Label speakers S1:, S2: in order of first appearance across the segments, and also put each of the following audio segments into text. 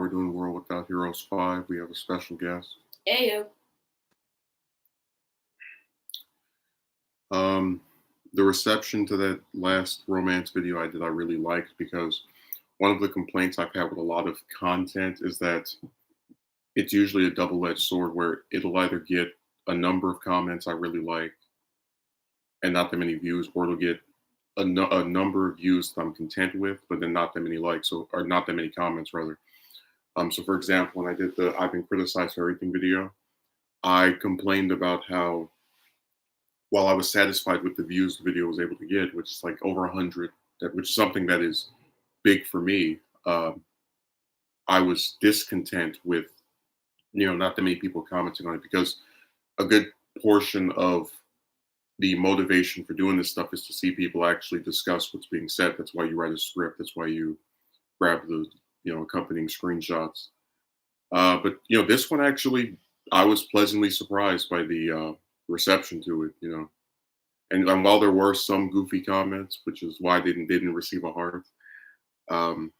S1: we're doing World Without Heroes 5. We have a special guest.
S2: Ayo.
S1: The reception to that last romance video I did, I really liked because one of the complaints I've had with a lot of content is that it's usually a double-edged sword where it'll either get a number of comments I really like and not that many views, or it'll get a number of views that I'm content with, but then not that many likes, or not that many comments rather. So for example, when I did the I've been criticized for everything video, I complained about how while I was satisfied with the views the video was able to get, which is like over 100, which is something that is big for me, I was discontent with not that many people commenting on it because a good portion of the motivation for doing this stuff is to see people actually discuss what's being said. That's why you write a script. That's why you grab the accompanying screenshots. But this one actually, I was pleasantly surprised by the reception to it. And while there were some goofy comments, which is why they didn't receive a heart, um,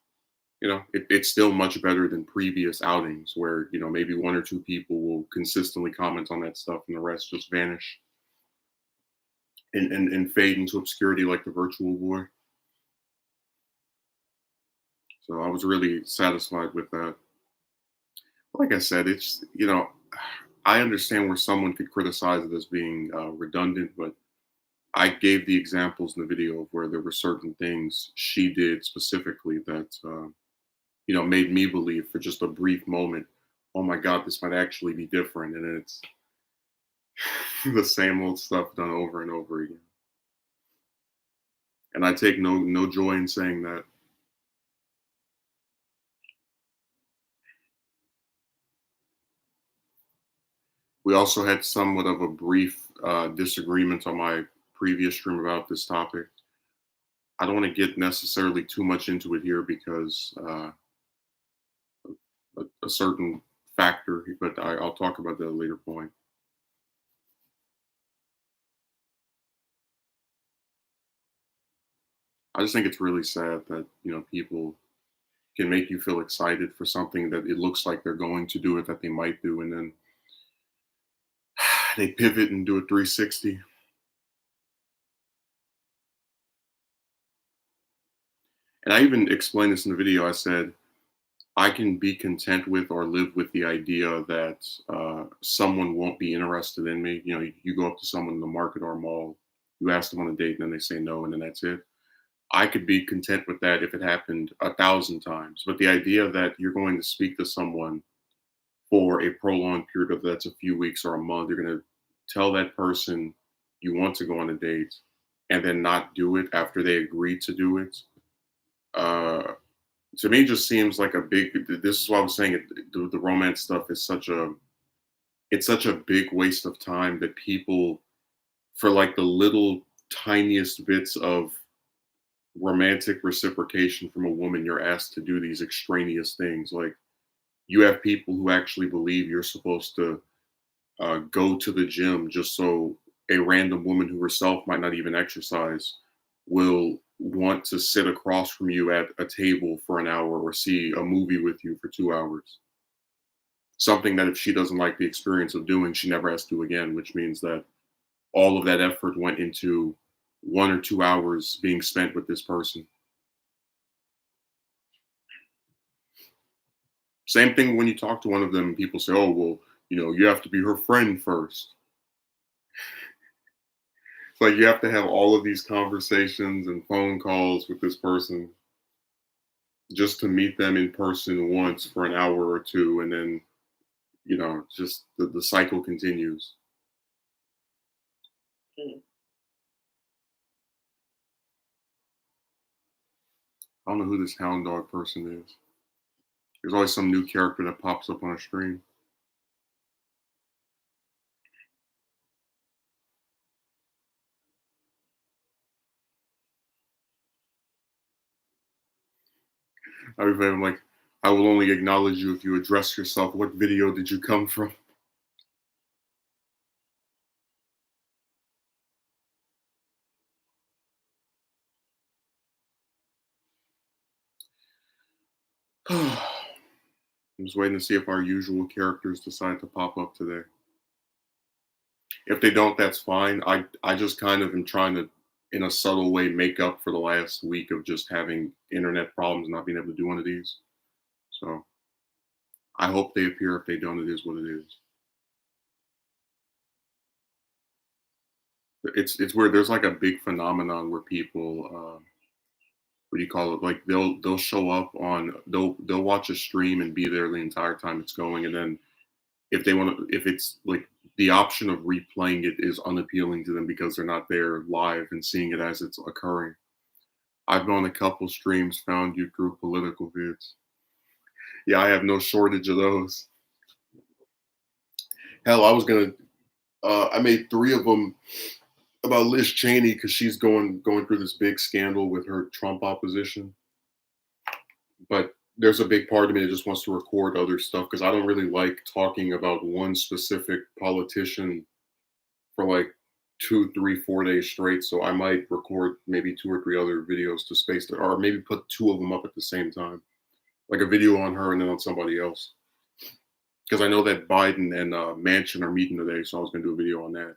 S1: it's still much better than previous outings where maybe one or two people will consistently comment on that stuff and the rest just vanish and fade into obscurity like the virtual boy. So I was really satisfied with that. Like I said, it's I understand where someone could criticize it as being redundant, but I gave the examples in the video of where there were certain things she did specifically that made me believe for just a brief moment, oh my God, this might actually be different, and it's the same old stuff done over and over again. And I take no joy in saying that. We also had somewhat of a brief disagreement on my previous stream about this topic. I don't want to get necessarily too much into it here because a certain factor, but I'll talk about that at a later point. I just think it's really sad that people can make you feel excited for something that it looks like they're going to do it, that they might do, and then they pivot and do a 360. And I even explained this in the video. I said, I can be content with or live with the idea that someone won't be interested in me. You go up to someone in the market or mall, you ask them on a date, and then they say no, and then that's it. I could be content with that if it happened 1,000 times. But the idea that you're going to speak to someone for a prolonged period of that's a few weeks or a month, you're going to tell that person you want to go on a date and then not do it after they agreed to do it. To me, just seems like a big. This is why I was saying the romance stuff is such a big waste of time that people, for like the little tiniest bits of romantic reciprocation from a woman, you're asked to do these extraneous things. Like you have people who actually believe you're supposed to go to the gym just so a random woman who herself might not even exercise will want to sit across from you at a table for an hour or see a movie with you for 2 hours. Something that if she doesn't like the experience of doing, she never has to do again, which means that all of that effort went into 1 or 2 hours being spent with this person. Same thing when you talk to one of them and people say, oh, well, you have to be her friend first. It's like you have to have all of these conversations and phone calls with this person just to meet them in person once for an hour or two. And then, just the cycle continues. I don't know who this hound dog person is. There's always some new character that pops up on a screen. I'm like, I will only acknowledge you if you address yourself. What video did you come from? I'm just waiting to see if our usual characters decide to pop up today. If they don't, that's fine. I just kind of am trying to, in a subtle way, make up for the last week of just having internet problems and not being able to do one of these. So I hope they appear. If they don't, it is what it is. It's weird. There's like a big phenomenon where people, what do you call it? Like they'll show up on they'll watch a stream and be there the entire time it's going, and then if they want to, if it's like the option of replaying it is unappealing to them because they're not there live and seeing it as it's occurring. I've gone a couple streams, found you through political vids. Yeah, I have no shortage of those. Hell, I was gonna. I made three of them about Liz Cheney because she's going through this big scandal with her Trump opposition. But there's a big part of me that just wants to record other stuff because I don't really like talking about one specific politician for like 2, 3, 4 days straight. So I might record maybe two or three other videos to space that, or maybe put two of them up at the same time, like a video on her and then on somebody else. Because I know that Biden and Manchin are meeting today, so I was going to do a video on that.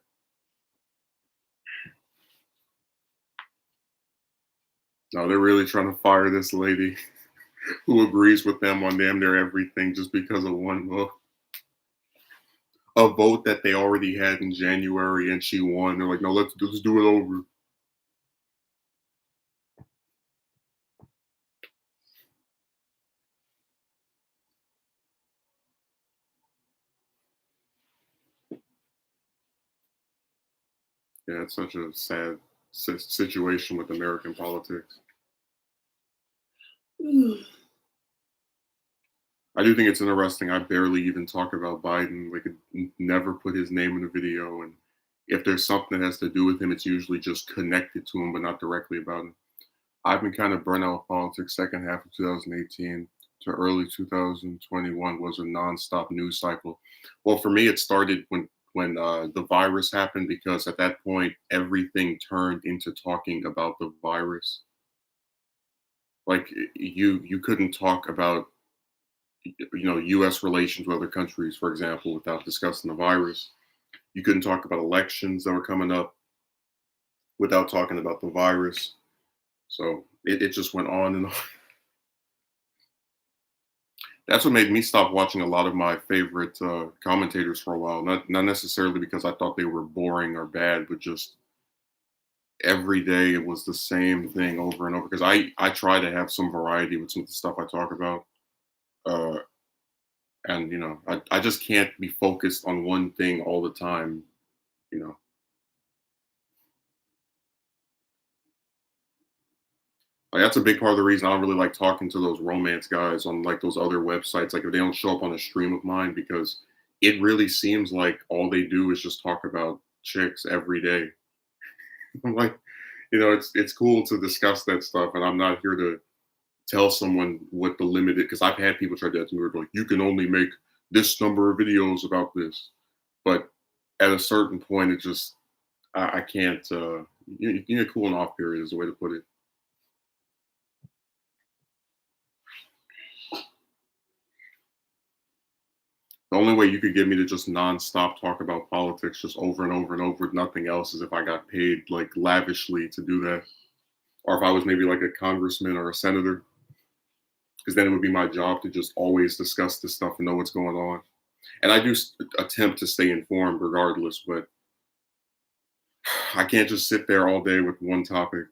S1: No, they're really trying to fire this lady who agrees with them on damn near everything just because of one vote. A vote that they already had in January and she won. They're like, no, let's do it over. Yeah, it's such a sad situation with American politics. I do think it's interesting. I barely even talk about Biden. Like, never put his name in a video. And if there's something that has to do with him, it's usually just connected to him, but not directly about him. I've been kind of burnt out with politics. Second half of 2018 to early 2021 was a nonstop news cycle. Well, for me, it started when the virus happened because at that point everything turned into talking about the virus. Like you couldn't talk about U.S. relations with other countries, for example, without discussing the virus. You couldn't talk about elections that were coming up without talking about the virus. So it just went on and on. That's what made me stop watching a lot of my favorite commentators for a while. Not necessarily because I thought they were boring or bad, but just every day it was the same thing over and over. Because I try to have some variety with some of the stuff I talk about, uh, and I just can't be focused on one thing all the time. You know, like that's a big part of the reason I don't really like talking to those romance guys on like those other websites. Like if they don't show up on a stream of mine because it really seems like all they do is just talk about chicks every day. I'm like, it's cool to discuss that stuff, and I'm not here to tell someone what the limit is because I've had people try that to me. Where like, you can only make this number of videos about this, but at a certain point, it just I can't. You need a cooling off period is the way to put it. The only way you could get me to just nonstop talk about politics just over and over and over with nothing else is if I got paid like lavishly to do that, or if I was maybe like a congressman or a senator, because then it would be my job to just always discuss this stuff and know what's going on. And I do attempt to stay informed regardless, but I can't just sit there all day with one topic.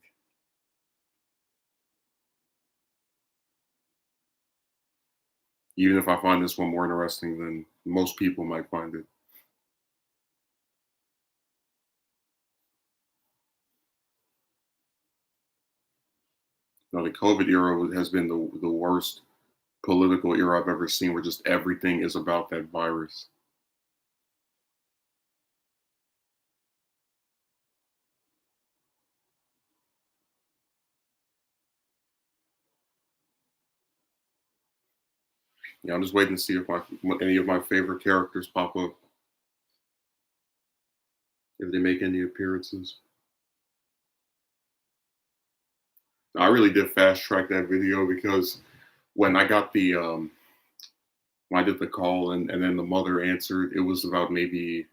S1: Even if I find this one more interesting than most people might find it. Now, the COVID era has been the worst political era I've ever seen, where just everything is about that virus. Yeah, I'm just waiting to see if any of my favorite characters pop up, if they make any appearances. I really did fast track that video because when I got when I did the call and then the mother answered, it was about maybe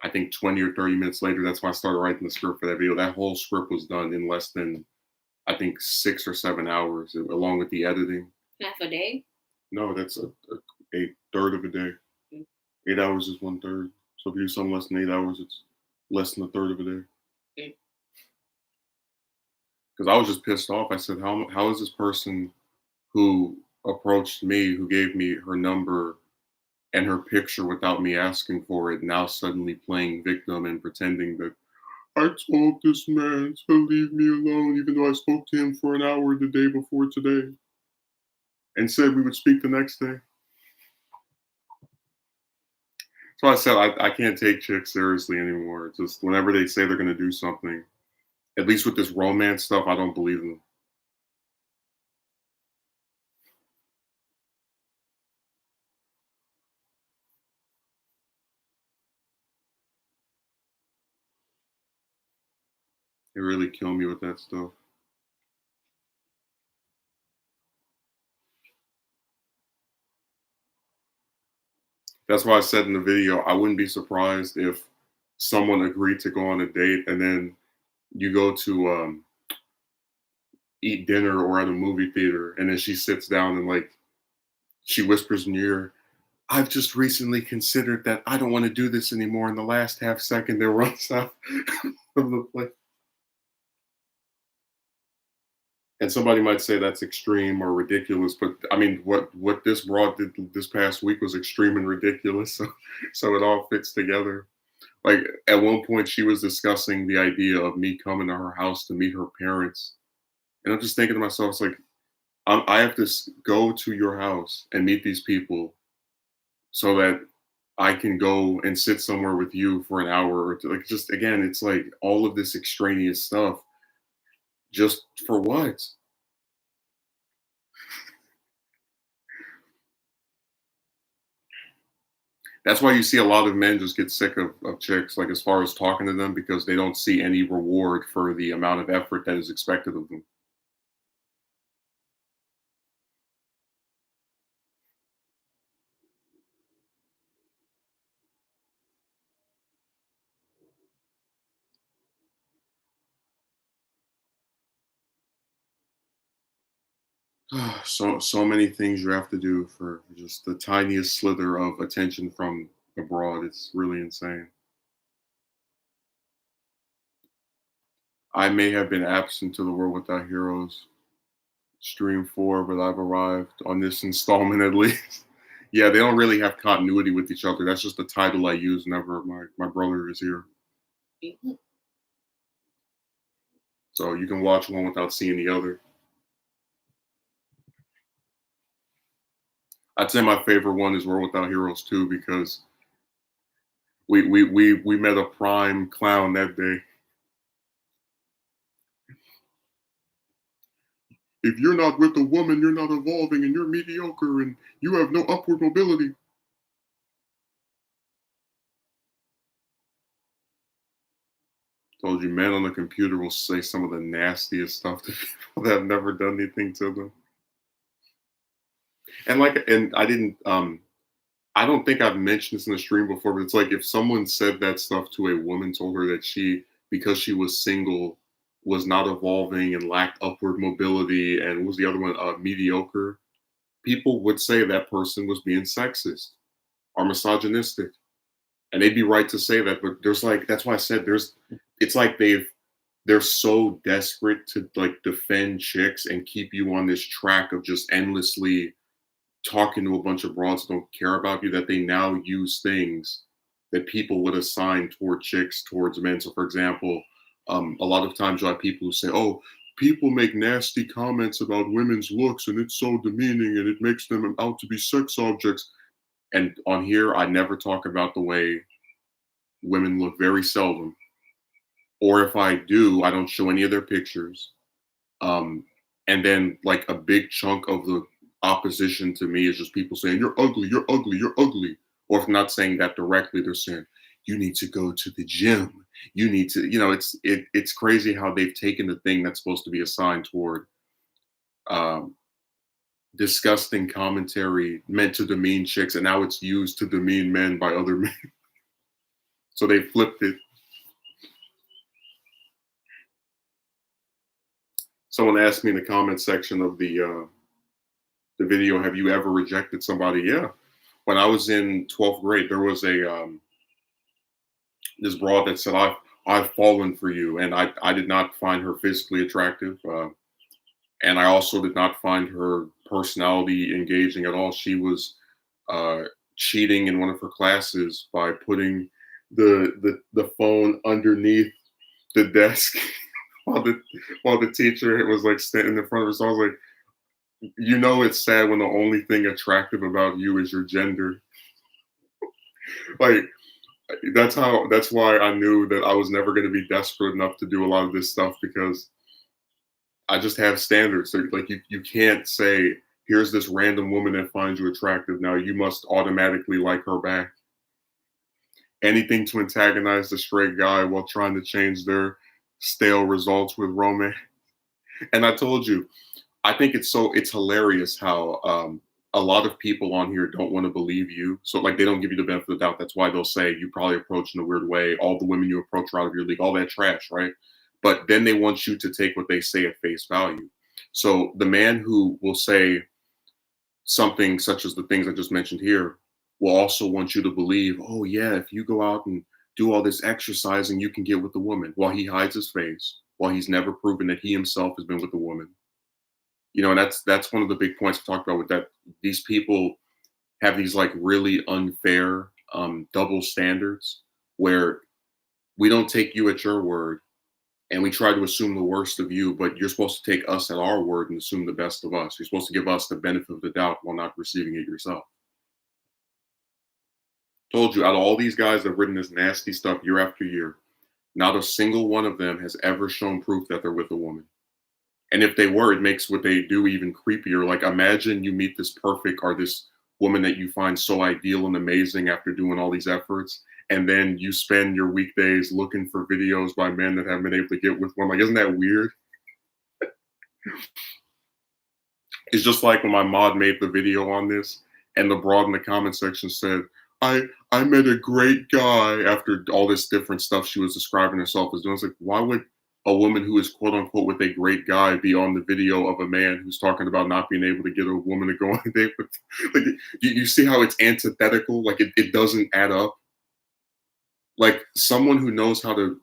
S1: I think 20 or 30 minutes later. That's when I started writing the script for that video. That whole script was done in less than I think 6 or 7 hours, along with the editing.
S2: Half a day?
S1: No, that's a third of a day.
S2: Mm.
S1: 8 hours is one third. So if you do something less than 8 hours, it's less than a third of a day.
S2: Mm.
S1: Because I was just pissed off. I said, how is this person who approached me, who gave me her number and her picture without me asking for it, now suddenly playing victim and pretending that I told this man to leave me alone, even though I spoke to him for an hour the day before today and said we would speak the next day. So I said I can't take chicks seriously anymore. Just whenever they say they're gonna do something, at least with this romance stuff, I don't believe them. They really kill me with that stuff. That's why I said in the video, I wouldn't be surprised if someone agreed to go on a date and then you go to eat dinner or at a movie theater, and then she sits down and like she whispers in your ear, I've just recently considered that I don't want to do this anymore. In the last half second, there runs out of the place. And somebody might say that's extreme or ridiculous, but I mean, what this broad did this past week was extreme and ridiculous. So it all fits together. Like at one point, she was discussing the idea of me coming to her house to meet her parents, and I'm just thinking to myself, it's like I have to go to your house and meet these people so that I can go and sit somewhere with you for an hour or two. Like just again, it's like all of this extraneous stuff. Just for what? That's why you see a lot of men just get sick of chicks, like as far as talking to them, because they don't see any reward for the amount of effort that is expected of them. So many things you have to do for just the tiniest slither of attention from abroad. It's really insane. I may have been absent to the world without heroes stream 4, but I've arrived on this installment at least. Yeah, they don't really have continuity with each other. That's just the title I use whenever my brother is here.
S2: Mhm.
S1: So you can watch one without seeing the other. I'd say my favorite one is World Without Heroes 2 because we met a prime clown that day. If you're not with a woman, you're not evolving and you're mediocre and you have no upward mobility. Told you, men on the computer will say some of the nastiest stuff to people that have never done anything to them. And I don't think I've mentioned this in the stream before, but it's like if someone said that stuff to a woman, told her that she, because she was single, was not evolving and lacked upward mobility, and what was the other one, mediocre, people would say that person was being sexist or misogynistic. And they'd be right to say that, but there's like, that's why I said it's like they're so desperate to like defend chicks and keep you on this track of just endlessly talking to a bunch of broads that don't care about you that they now use things that people would assign toward chicks towards men. So, for example, a lot of times you have people who say, "Oh, people make nasty comments about women's looks, and it's so demeaning, and it makes them out to be sex objects." And on here, I never talk about the way women look, very seldom. Or if I do, I don't show any of their pictures. Um, and then like a big chunk of the opposition to me is just people saying, "You're ugly, you're ugly, you're ugly." Or if not saying that directly, they're saying, "You need to go to the gym. You need to," it's crazy how they've taken the thing that's supposed to be assigned toward um disgusting commentary meant to demean chicks, and now it's used to demean men by other men. So they flipped it. Someone asked me in the comment section of the video, "Have you ever rejected somebody?" Yeah. When I was in 12th grade, there was a this broad that said, I've fallen for you," and I did not find her physically attractive, and I also did not find her personality engaging at all. She was uh, cheating in one of her classes by putting the phone underneath the desk while the teacher was like standing in front of her. So I was like, you know, it's sad when the only thing attractive about you is your gender. Like that's why I knew that I was never going to be desperate enough to do a lot of this stuff, because I just have standards. So, like, you can't say, here's this random woman that finds you attractive, now you must automatically like her back. Anything to antagonize the straight guy while trying to change their stale results with romance. And I told you, I think it's hilarious how a lot of people on here don't want to believe you. So like they don't give you the benefit of the doubt. That's why they'll say you probably approach in a weird way. All the women you approach are out of your league. All that trash, right? But then they want you to take what they say at face value. So the man who will say something such as the things I just mentioned here will also want you to believe, oh yeah, if you go out and do all this exercising, you can get with the woman, while he hides his face, while he's never proven that he himself has been with a woman. You know, and that's one of the big points we talked about, with that these people have these like really unfair double standards where we don't take you at your word and we try to assume the worst of you, but you're supposed to take us at our word and assume the best of us. You're supposed to give us the benefit of the doubt while not receiving it yourself. Told you, out of all these guys that have written this nasty stuff year after year, not a single one of them has ever shown proof that they're with a woman. And if they were, it makes what they do even creepier. Like, imagine you meet this perfect, or this woman that you find so ideal and amazing after doing all these efforts, and then you spend your weekdays looking for videos by men that haven't been able to get with one. Like, isn't that weird? It's just like when my mod made the video on this, and the broad in the comment section said, I met a great guy after all this different stuff she was describing herself as doing. It's like, why would a woman who is quote unquote with a great guy be on the video of a man who's talking about not being able to get a woman to go on a date with? Like, you see how it's antithetical? Like, it doesn't add up. Like, someone who knows how to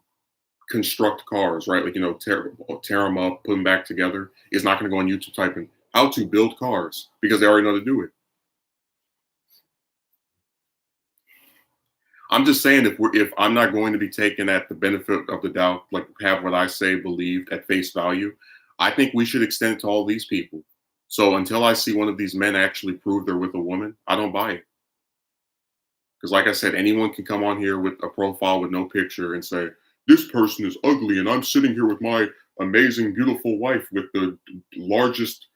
S1: construct cars, right? Like, you know, tear them up, put them back together, is not going to go on YouTube typing how to build cars, because they already know how to do it. I'm just saying, if I'm not going to be taken at the benefit of the doubt, like have what I say believed at face value, I think we should extend it to all these people. So until I see one of these men actually prove they're with a woman, I don't buy it. Because like I said, anyone can come on here with a profile with no picture and say, this person is ugly, and I'm sitting here with my amazing, beautiful wife with the largest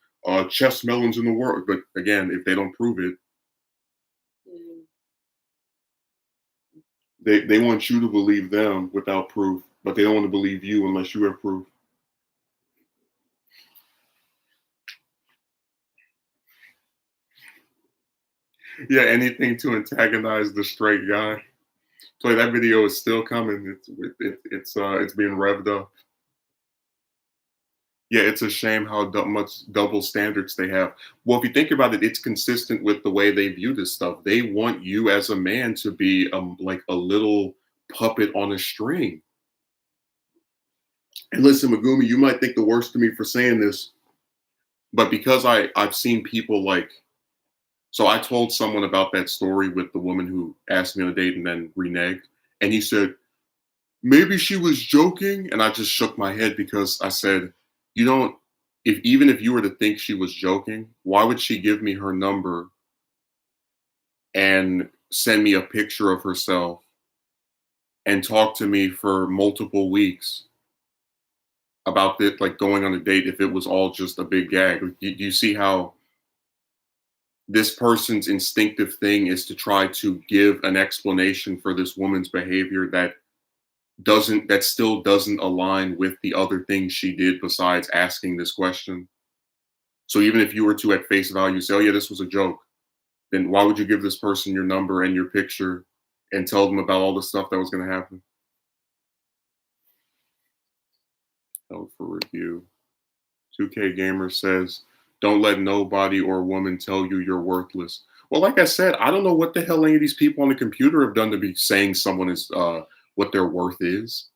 S1: chest melons in the world. But again, if they don't prove it,
S2: Mm.
S1: they want you to believe them without proof, but they don't want to believe you unless you have proof. Yeah, anything to antagonize the straight guy. So that video is still coming. It's being revved up. Yeah, it's a shame how much double standards they have. Well, if you think about it, it's consistent with the way they view this stuff. They want you as a man to be like a little puppet on a string. And listen, Megumi, you might think the worst of me for saying this, but because I've seen people like, so I told someone about that story with the woman who asked me on a date and then reneged, and he said maybe she was joking, and I just shook my head, because I said, you don't, if even if you were to think she was joking, why would she give me her number and send me a picture of herself and talk to me for multiple weeks about this, like going on a date, if it was all just a big gag? You see how this person's instinctive thing is to try to give an explanation for this woman's behavior that still doesn't align with the other things she did besides asking this question. So even if you were to at face value say, "Oh yeah, this was a joke," then why would you give this person your number and your picture and tell them about all the stuff that was going to happen? Held for review. 2K Gamer says, "Don't let nobody or woman tell you you're worthless." Well, like I said, I don't know what the hell any of these people on the computer have done to be saying someone is what their worth is.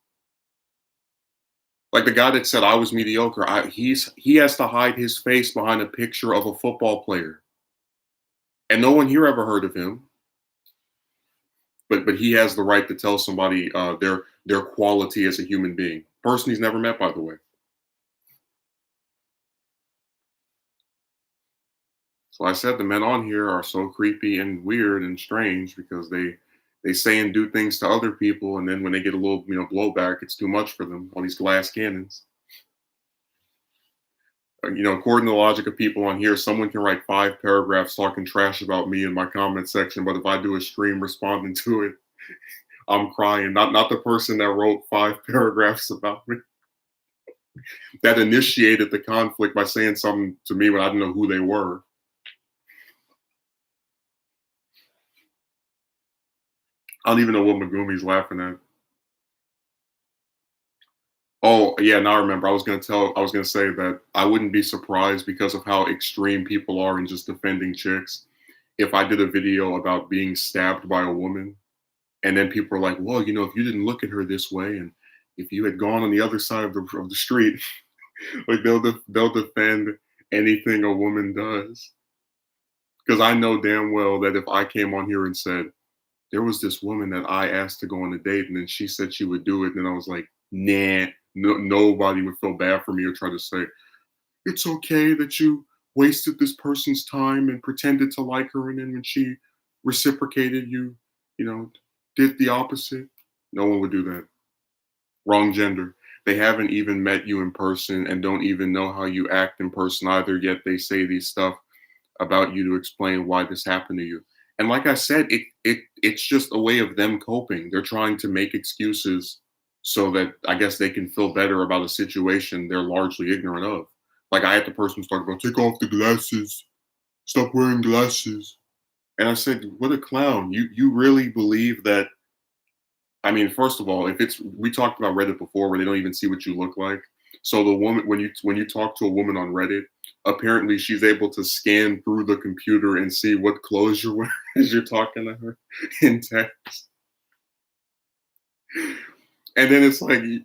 S1: Like the guy that said I was mediocre, he has to hide his face behind a picture of a football player, and no one here ever heard of him. But he has the right to tell somebody their quality as a human being. Person he's never met, by the way. So I said the men on here are so creepy and weird and strange because they say and do things to other people, and then when they get a little blowback, it's too much for them. All these glass cannons. According to the logic of people on here, someone can write 5 paragraphs talking trash about me in my comment section, but if I do a stream responding to it, I'm crying. Not the person that wrote 5 paragraphs about me, that initiated the conflict by saying something to me when I didn't know who they were. I don't even know what Megumi's laughing at. Oh yeah, now I remember. I was gonna say that I wouldn't be surprised because of how extreme people are in just defending chicks. If I did a video about being stabbed by a woman, and then people are like, "Well, if you didn't look at her this way, and if you had gone on the other side of the street," like they'll defend anything a woman does. Because I know damn well that if I came on here and said there was this woman that I asked to go on a date, and then she said she would do it, and then I was like, nah, nobody would feel bad for me or try to say it's okay that you wasted this person's time and pretended to like her, and then when she reciprocated, you know, did the opposite. No one would do that. Wrong gender. They haven't even met you in person and don't even know how you act in person either, yet they say these stuff about you to explain why this happened to you. And like I said, it's just a way of them coping. They're trying to make excuses so that I guess they can feel better about a situation they're largely ignorant of. Like I had the person who's talking about take off the glasses, stop wearing glasses. And I said, what a clown. You really believe that I mean, first of all, if it's we talked about Reddit before where they don't even see what you look like. So the woman when you talk to a woman on Reddit, apparently she's able to scan through the computer and see what clothes you're wearing as you're talking to her in text. And then it's like they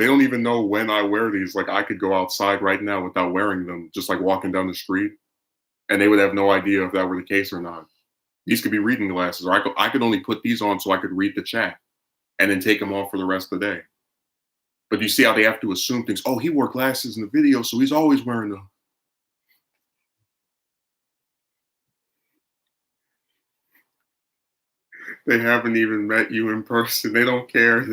S1: don't even know when I wear these. Like I could go outside right now without wearing them, just like walking down the street, and they would have no idea if that were the case or not. These could be reading glasses, or I could only put these on so I could read the chat and then take them off for the rest of the day. But you see how they have to assume things. Oh, he wore glasses in the video, so he's always wearing them. They haven't even met you in person. They don't care.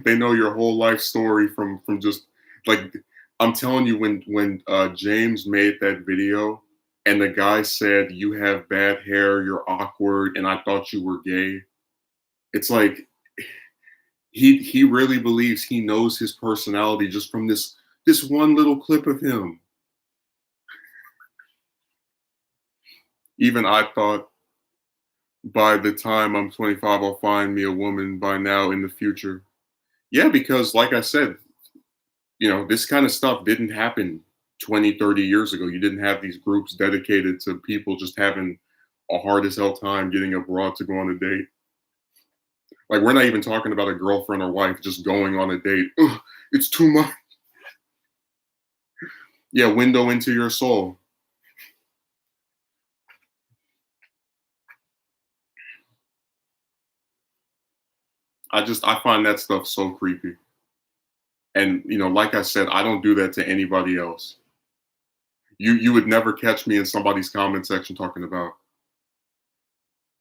S1: They know your whole life story from just like I'm telling you when James made that video and the guy said you have bad hair, you're awkward, and I thought you were gay. It's like he really believes he knows his personality just from this one little clip of him. Even I thought by the time I'm 25, I'll find me a woman by now in the future. Yeah, because like I said, this kind of stuff didn't happen 20, 30 years ago. You didn't have these groups dedicated to people just having a hard as hell time getting a broad to go on a date. Like, we're not even talking about a girlfriend or wife just going on a date. Ugh, it's too much. Yeah, window into your soul. I find that stuff so creepy. And like I said, I don't do that to anybody else. You would never catch me in somebody's comment section talking about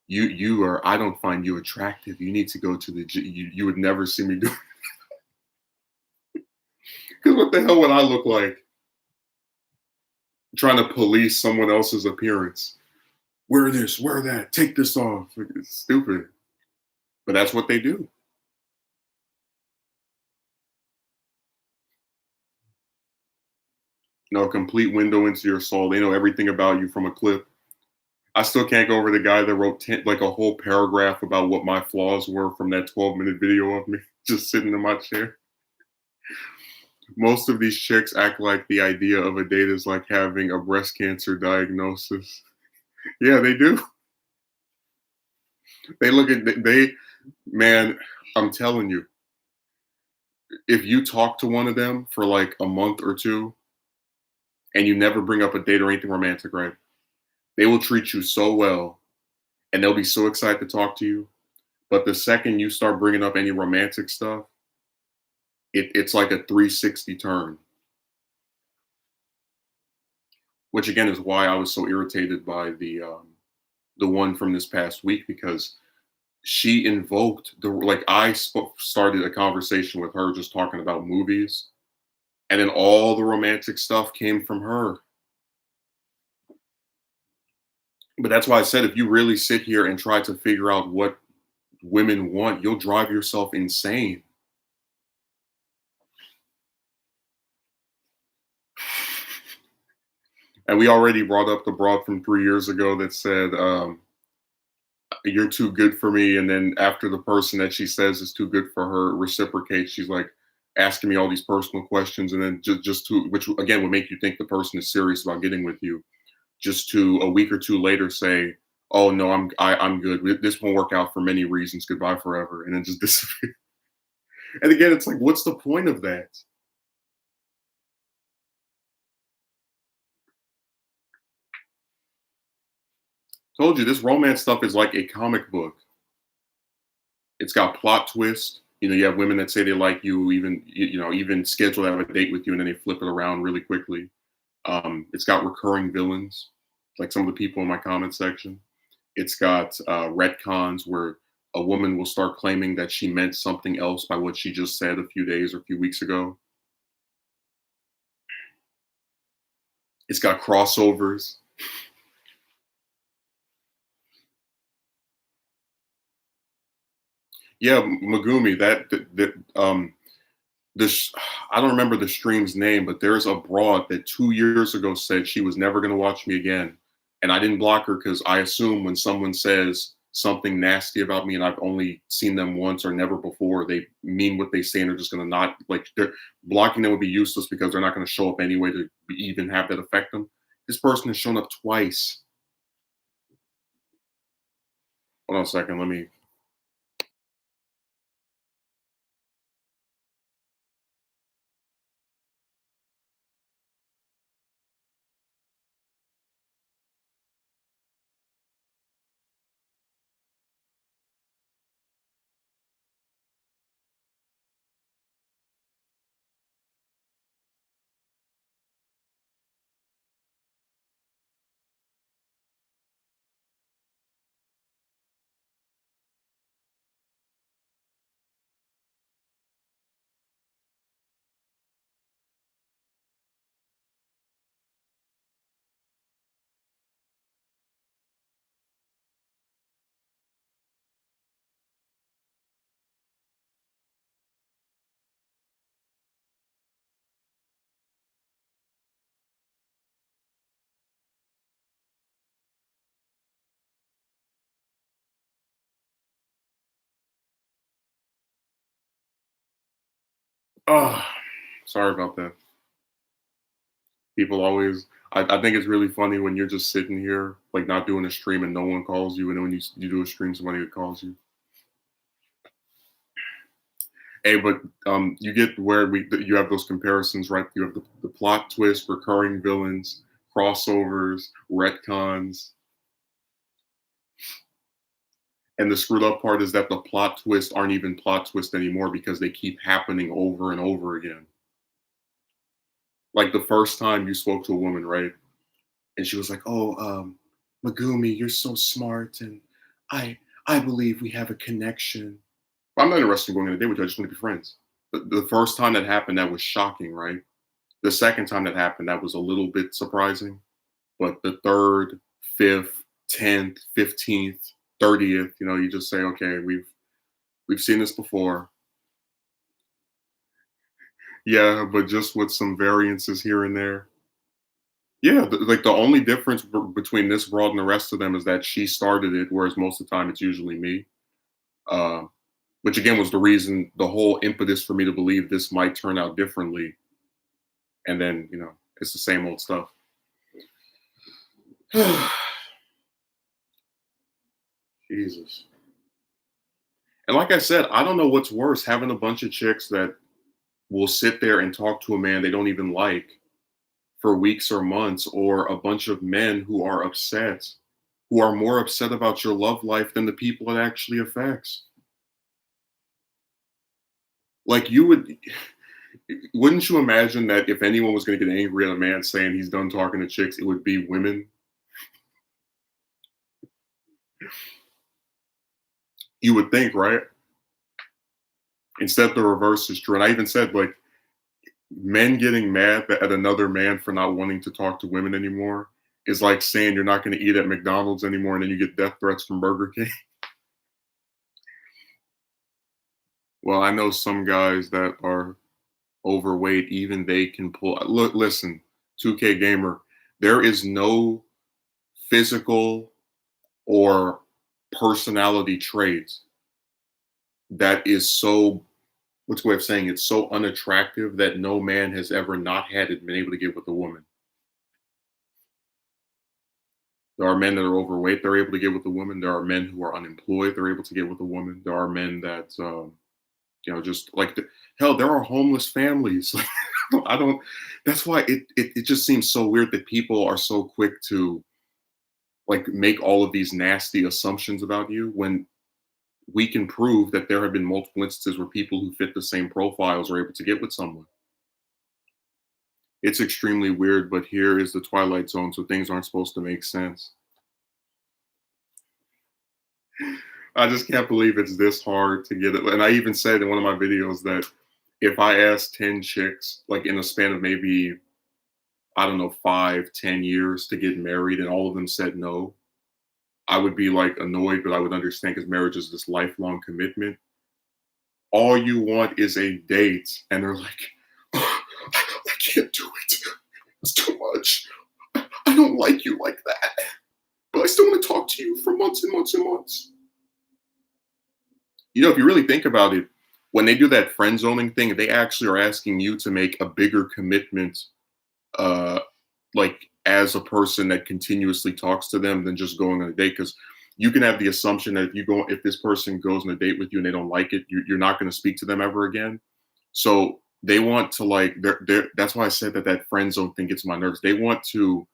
S1: you are I don't find you attractive. You need to go to the gym. You would never see me do because what the hell would I look like trying to police someone else's appearance? Wear this, wear that, take this off. It's stupid. But that's what they do. You know, a complete window into your soul. They know everything about you from a clip. I still can't go over the guy that wrote like a whole paragraph about what my flaws were from that 12-minute video of me just sitting in my chair. Most of these chicks act like the idea of a date is like having a breast cancer diagnosis. Yeah, they do. They look at they man, I'm telling you, if you talk to one of them for like a month or two and you never bring up a date or anything romantic, right? They will treat you so well and they'll be so excited to talk to you. But the second you start bringing up any romantic stuff, it's like a 360 turn, which again is why I was so irritated by the one from this past week because she invoked the like started a conversation with her just talking about movies, and then all the romantic stuff came from her. But that's why I said if you really sit here and try to figure out what women want, you'll drive yourself insane. And we already brought up the broad from 3 years ago that said, "You're too good for me," and then after the person that she says is too good for her reciprocates, she's like asking me all these personal questions, and then just to which again would make you think the person is serious about getting with you, just to a week or two later say, "Oh no, I'm good. This won't work out for many reasons. Goodbye forever," and then just disappear. And again, it's like, what's the point of that? Told you this romance stuff is like a comic book. It's got plot twist. You know, you have women that say they like you, even even schedule to have a date with you, and then they flip it around really quickly. It's got recurring villains, like some of the people in my comment section. It's got retcons where a woman will start claiming that she meant something else by what she just said a few days or a few weeks ago. It's got crossovers. Yeah, Megumi. This I don't remember the stream's name, but there's a broad that 2 years ago said she was never going to watch me again, and I didn't block her because I assume when someone says something nasty about me and I've only seen them once or never before, they mean what they say and they're just going to not like they're blocking them would be useless because they're not going to show up anyway to even have that affect them. This person has shown up twice. Hold on a second, let me. Oh, sorry about that. People always I think it's really funny when you're just sitting here, like not doing a stream and no one calls you, and then when you do a stream, somebody calls you. Hey, but you get where you have those comparisons, right? You have the plot twist, recurring villains, crossovers, retcons, and the screwed up part is that the plot twists aren't even plot twists anymore because they keep happening over and over again. Like the first time you spoke to a woman, right? And she was like, "Oh, Megumi, you're so smart, and I I believe we have a connection." I'm not interested in going on a date with you. I just want to be friends. The first time that happened, that was shocking, right? The second time that happened, that was a little bit surprising. But the third, fifth, 10th, 15th, 30th, you just say, okay, we've seen this before. Yeah, but just with some variances here and there. Yeah, like the only difference between this broad and the rest of them is that she started it, whereas most of the time it's usually me. Uh, which again was the reason, the whole impetus for me to believe this might turn out differently. And then, it's the same old stuff. Jesus. And like I said, I don't know what's worse, having a bunch of chicks that will sit there and talk to a man they don't even like for weeks or months, or a bunch of men who are upset, who are more upset about your love life than the people it actually affects. Like wouldn't you imagine that if anyone was going to get angry at a man saying he's done talking to chicks, it would be women? You would think, right? Instead, the reverse is true. And I even said, like, men getting mad at another man for not wanting to talk to women anymore is like saying you're not going to eat at McDonald's anymore and then you get death threats from Burger King. Well, I know some guys that are overweight, even they can pull. Look, listen, 2K Gamer, there is no physical or personality traits that is so, what's the way of saying it's so unattractive that no man has ever not had it been able to get with a woman. There are men that are overweight, they're able to get with a woman. There are men who are unemployed, they're able to get with a woman. There are men that, just like, hell, there are homeless families. I don't, that's why it just seems so weird that people are so quick to like make all of these nasty assumptions about you when we can prove that there have been multiple instances where people who fit the same profiles are able to get with someone. It's extremely weird, but here is the Twilight Zone, so things aren't supposed to make sense. I just can't believe it's this hard to get it. And I even said in one of my videos that if I asked 10 chicks, like in a span of maybe, I don't know, 5, 10 years to get married, and all of them said no, I would be like annoyed, but I would understand because marriage is this lifelong commitment. All you want is a date, and they're like, "Oh, I can't do it. It's too much. I don't like you like that, but I still want to talk to you for months and months and months." If you really think about it, when they do that friend zoning thing, they actually are asking you to make a bigger commitment, uh, like as a person that continuously talks to them than just going on a date. Because you can have the assumption that if this person goes on a date with you and they don't like it, you're not going to speak to them ever again. So they want to like, that's why I said that friend zone thing gets on my nerves. They want to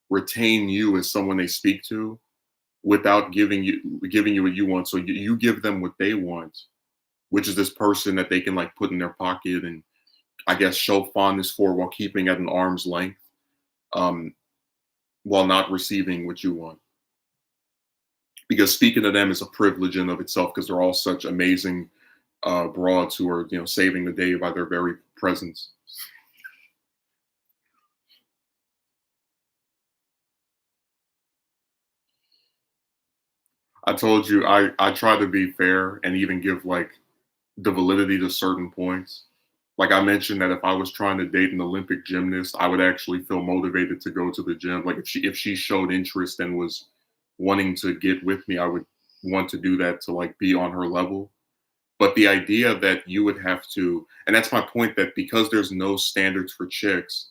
S1: retain you as someone they speak to without giving you what you want. So you give them what they want, which is this person that they can like put in their pocket and I guess show fondness for while keeping at an arm's length, um, while not receiving what you want. Because speaking to them is a privilege in of itself because they're all such amazing broads who are saving the day by their very presence. I told you I try to be fair and even give like the validity to certain points. Like I mentioned that if I was trying to date an Olympic gymnast, I would actually feel motivated to go to the gym. Like if she showed interest and was wanting to get with me, I would want to do that to like be on her level. But the idea that you would have to, and that's my point, that because there's no standards for chicks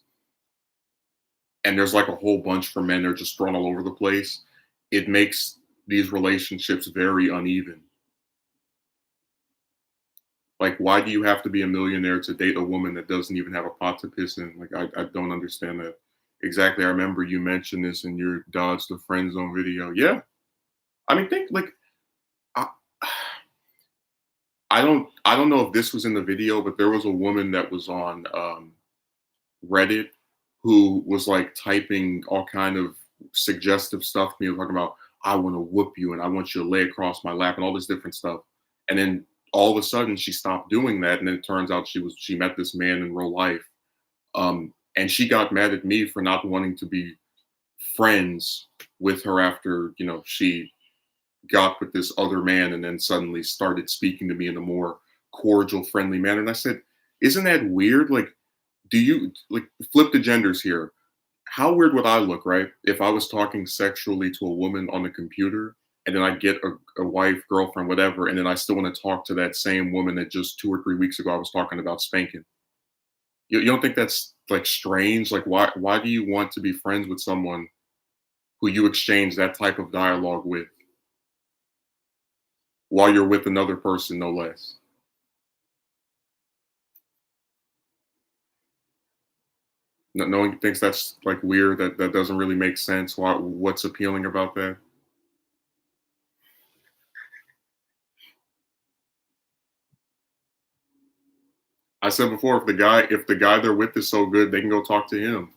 S1: and there's like a whole bunch for men, they're just thrown all over the place, it makes these relationships very uneven. Like, why do you have to be a millionaire to date a woman that doesn't even have a pot to piss in? Like, I don't understand that. Exactly. I remember you mentioned this in your Dodge the Friend Zone video. Yeah. I mean, think like, I, I don't know if this was in the video, but there was a woman that was on Reddit who was like typing all kind of suggestive stuff to me, talking about I want to whoop you and I want you to lay across my lap and all this different stuff. And then all of a sudden she stopped doing that, and then it turns out she met this man in real life, and she got mad at me for not wanting to be friends with her after she got with this other man and then suddenly started speaking to me in a more cordial, friendly manner. And I said, isn't that weird? Like, do you like flip the genders here? how weird would I look, right? If I was talking sexually to a woman on the computer and then I get a wife, girlfriend, whatever, and then I still want to talk to that same woman that just 2 or 3 weeks ago I was talking about spanking. You don't think that's like strange? Like why do you want to be friends with someone who you exchange that type of dialogue with while you're with another person, no less? No one thinks that's like weird. That doesn't really make sense. What's appealing about that? I said before, if the guy they're with is so good, they can go talk to him.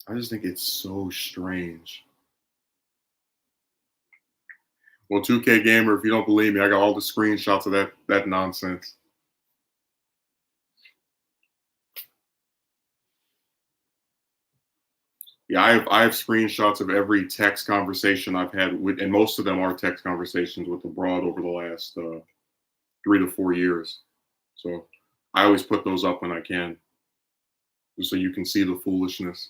S1: I just think it's so strange. Well, 2K Gamer, if you don't believe me, I got all the screenshots of that nonsense. Yeah, I have screenshots of every text conversation I've had with, and most of them are text conversations with abroad over the last 3 to 4 years. So I always put those up when I can, just so you can see the foolishness.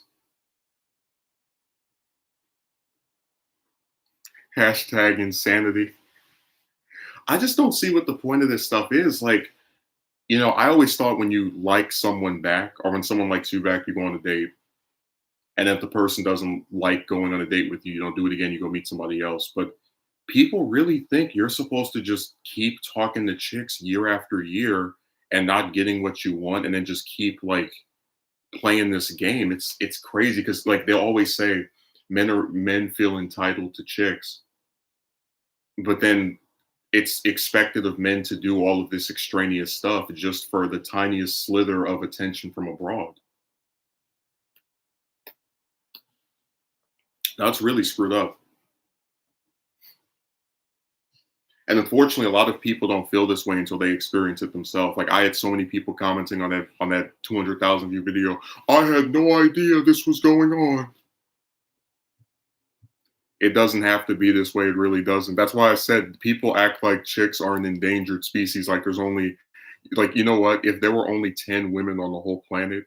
S1: Hashtag insanity. I just don't see what the point of this stuff is. Like, I always thought when you like someone back or when someone likes you back, you go on a date. And if the person doesn't like going on a date with you, you don't do it again, you go meet somebody else. But people really think you're supposed to just keep talking to chicks year after year and not getting what you want and then just keep like playing this game. It's crazy because like they always say men feel entitled to chicks, but then it's expected of men to do all of this extraneous stuff just for the tiniest slither of attention from abroad. That's really screwed up. And unfortunately, a lot of people don't feel this way until they experience it themselves. Like I had so many people commenting on that 200,000 view video. I had no idea this was going on. It doesn't have to be this way. It really doesn't. That's why I said people act like chicks are an endangered species. Like there's only, like, you know what? If there were only 10 women on the whole planet,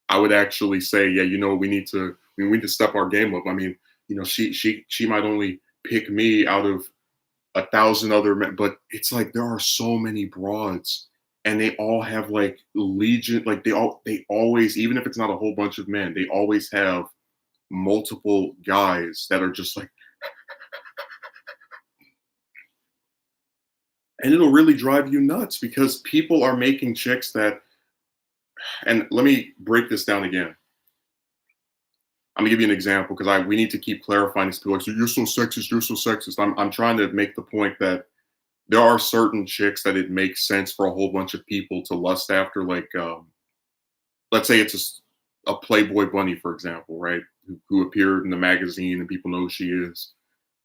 S1: I would actually say, yeah, we need to step our game up. I mean, she might only pick me out of 1,000 other men, but it's like there are so many broads, and they all have like legion. Like they always, even if it's not a whole bunch of men, they always have multiple guys that are just like, and it'll really drive you nuts because people are making chicks that. And let me break this down again. I'm gonna give you an example because I we need to keep clarifying this. People are like, so you're so sexist, you're so sexist. I'm trying to make the point that there are certain chicks that it makes sense for a whole bunch of people to lust after. Like, let's say it's a Playboy bunny, for example, right? Who appeared in the magazine and people know who she is.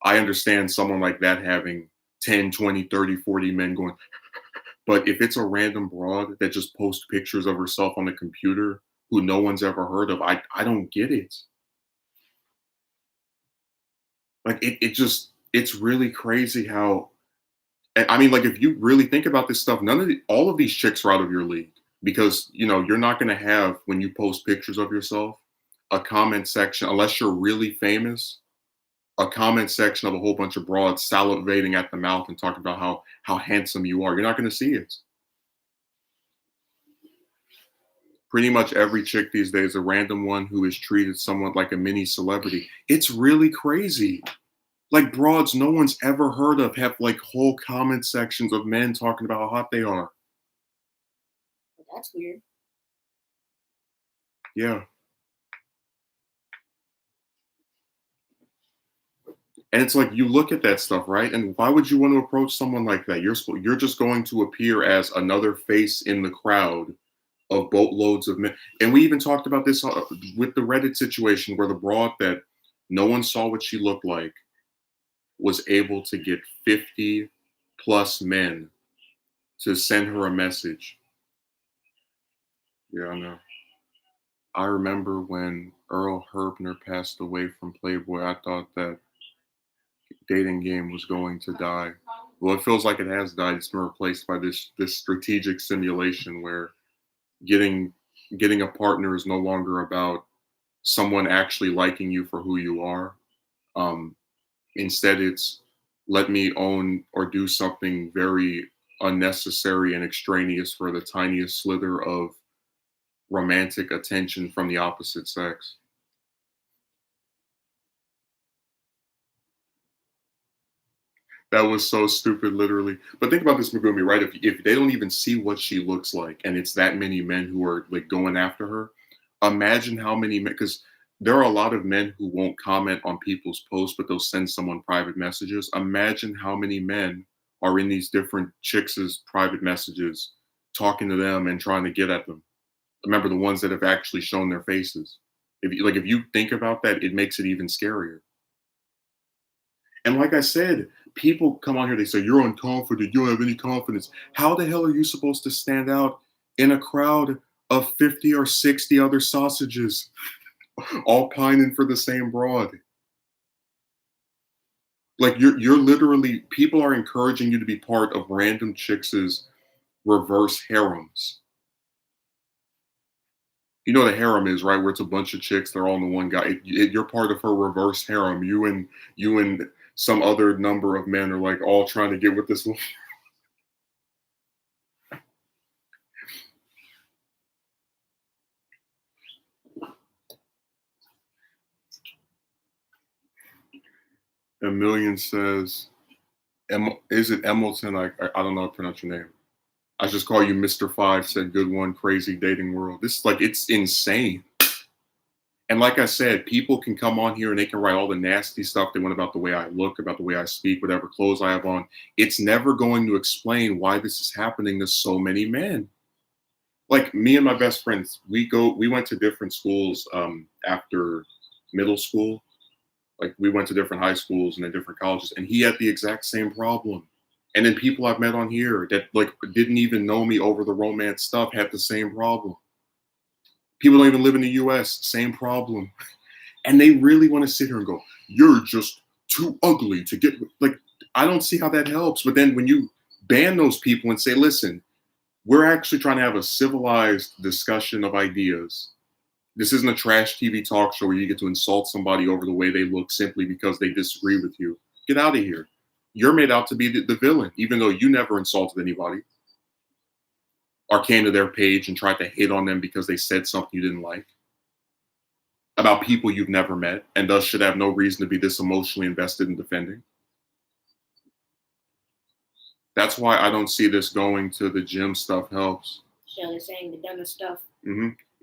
S1: I understand someone like that having 10, 20, 30, 40 men going. But if it's a random broad that just posts pictures of herself on the computer who no one's ever heard of, I don't get it. Like it's really crazy how. I mean, like if you really think about this stuff, all of these chicks are out of your league because you're not going to have when you post pictures of yourself a comment section unless you're really famous. A comment section of a whole bunch of broads salivating at the mouth and talking about how handsome you are. You're not going to see it. Pretty much every chick these days, a random one who is treated somewhat like a mini celebrity. It's really crazy. Like broads no one's ever heard of have like whole comment sections of men talking about how hot they are.
S2: Well, that's weird.
S1: Yeah. And it's like you look at that stuff, right? And why would you want to approach someone like that? You're just going to appear as another face in the crowd of boatloads of men. And we even talked about this with the Reddit situation where the broad that no one saw what she looked like was able to get 50 plus men to send her a message. Yeah, I know. I remember when Earl Hebner passed away from Playboy, I thought that dating game was going to die. Well, it feels like it has died. It's been replaced by this strategic simulation where getting getting a partner is no longer about someone actually liking you for who you are. Um, Instead, it's let me own or do something very unnecessary and extraneous for the tiniest slither of romantic attention from the opposite sex. That was so stupid, literally. But think about this, Megumi, right? If they don't even see what she looks like, and it's that many men who are like going after her, imagine how many men. Because there are a lot of men who won't comment on people's posts, but they'll send someone private messages. Imagine how many men are in these different chicks' private messages, talking to them and trying to get at them. Remember the ones that have actually shown their faces. If you think about that, it makes it even scarier. And like I said, people come on here, they say, you're unconfident, you don't have any confidence. How the hell are you supposed to stand out in a crowd of 50 or 60 other sausages, all pining for the same broad? Like you're literally people are encouraging you to be part of random chicks' reverse harems. You know what a harem is, right? Where it's a bunch of chicks, they're all in the one guy. You're part of her reverse harem. You and some other number of men are like all trying to get with this one. A million says, is it Emilton? I don't know how to pronounce your name. I just call you Mr. Five. Said good one. Crazy dating world. This is like it's insane. And like I said, people can come on here and they can write all the nasty stuff they want about the way I look, about the way I speak, whatever clothes I have on. It's never going to explain why this is happening to so many men. Like me and my best friends, we went to different schools after middle school. Like we went to different high schools and then different colleges, and he had the exact same problem. And then people I've met on here that like didn't even know me over the romance stuff had the same problem. People don't even live in the US, same problem. And they really want to sit here and go, you're just too ugly to get like I don't see how that helps. But then when you ban those people and say, listen, we're actually trying to have a civilized discussion of ideas. This isn't a trash TV talk show where you get to insult somebody over the way they look simply because they disagree with you. Get out of here. You're made out to be the villain, even though you never insulted anybody or came to their page and tried to hate on them because they said something you didn't like about people you've never met and thus should have no reason to be this emotionally invested in defending. That's why I don't see this going to the gym stuff helps.
S2: So they're saying the dumbest stuff.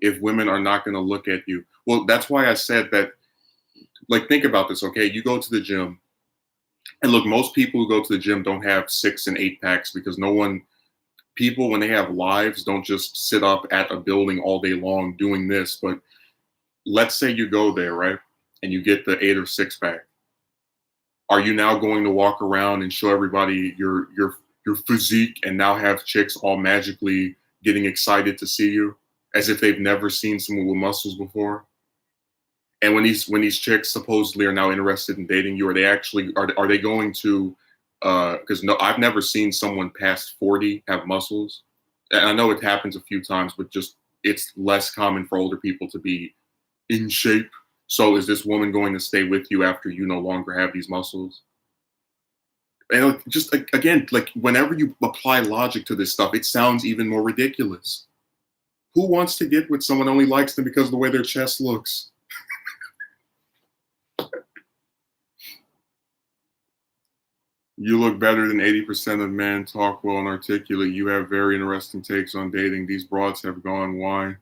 S1: If women are not going to look at you. Well, that's why I said that, like, think about this, okay? You go to the gym, and look, most people who go to the gym don't have 6 and 8 packs because people, when they have lives, don't just sit up at a building all day long doing this. But let's say you go there, right? And you get the 8 or 6 pack. Are you now going to walk around and show everybody your physique and now have chicks all magically getting excited to see you as if they've never seen someone with muscles before? And when these chicks supposedly are now interested in dating you, are they actually are they going to because no, I've never seen someone past 40 have muscles. And I know it happens a few times, but just it's less common for older people to be in shape. So is this woman going to stay with you after you no longer have these muscles? And just again, like whenever you apply logic to this stuff, it sounds even more ridiculous. Who wants to get with someone only likes them because of the way their chest looks? You look better than 80% of men, talk well and articulate. You have very interesting takes on dating. These broads have gone why?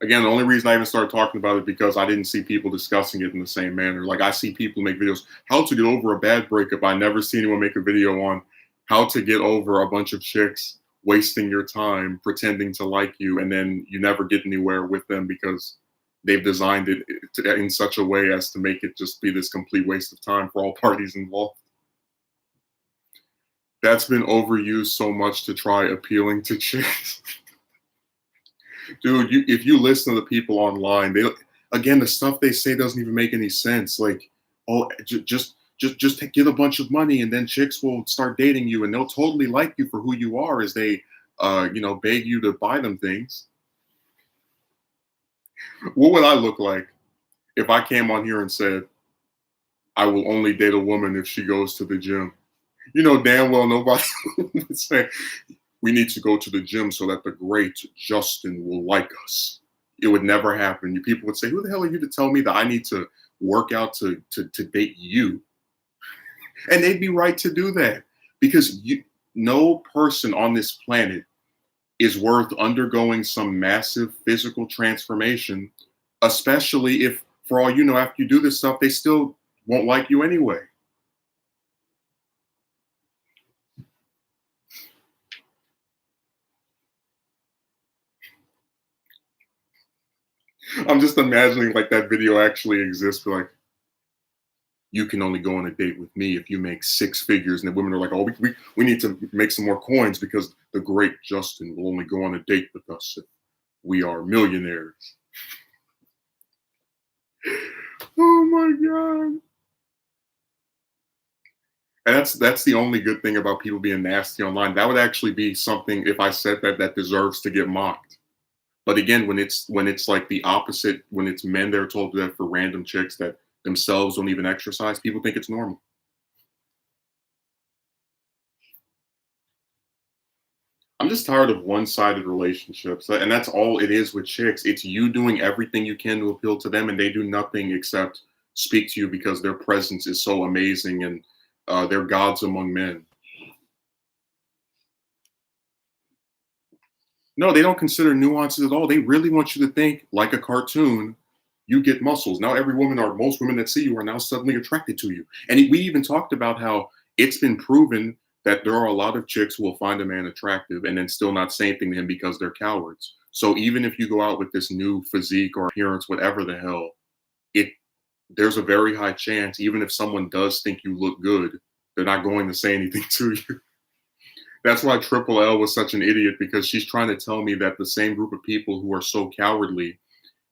S1: Again, the only reason I even started talking about it because I didn't see people discussing it in the same manner. Like I see people make videos, how to get over a bad breakup. I never see anyone make a video on how to get over a bunch of chicks wasting your time pretending to like you, and then you never get anywhere with them because they've designed it in such a way as to make it just be this complete waste of time for all parties involved. That's been overused so much to try appealing to chicks. Dude, if you listen to the people online, Again, the stuff they say doesn't even make any sense. Like, oh, just get a bunch of money, and then chicks will start dating you, and they'll totally like you for who you are as they, beg you to buy them things. What would I look like if I came on here and said I will only date a woman if she goes to the gym? You know damn well nobody would say we need to go to the gym so that the great Justin will like us. It would never happen. People would say, "Who the hell are you to tell me that I need to work out to date you?" And they'd be right to do that because no person on this planet is worth undergoing some massive physical transformation, especially if, for all you know, after you do this stuff, they still won't like you anyway. I'm just imagining like that video actually exists. Like, you can only go on a date with me if you make six figures. And the women are like, oh, we need to make some more coins because the great Justin will only go on a date with us if we are millionaires. Oh my God. And that's the only good thing about people being nasty online. That would actually be something, if I said that deserves to get mocked. But again, when it's like the opposite, when it's men that are told that for random chicks that themselves don't even exercise, people think it's normal. I'm just tired of one-sided relationships, and that's all it is with chicks. It's you doing everything you can to appeal to them, and they do nothing except speak to you because their presence is so amazing and they're gods among men. No, they don't consider nuances at all. They really want you to think like a cartoon. You get muscles. Now every woman or most women that see you are now suddenly attracted to you. And we even talked about how it's been proven that there are a lot of chicks who will find a man attractive and then still not say anything to him because they're cowards. So even if you go out with this new physique or appearance, whatever the hell, it there's a very high chance, even if someone does think you look good, they're not going to say anything to you. That's why Triple L was such an idiot because she's trying to tell me that the same group of people who are so cowardly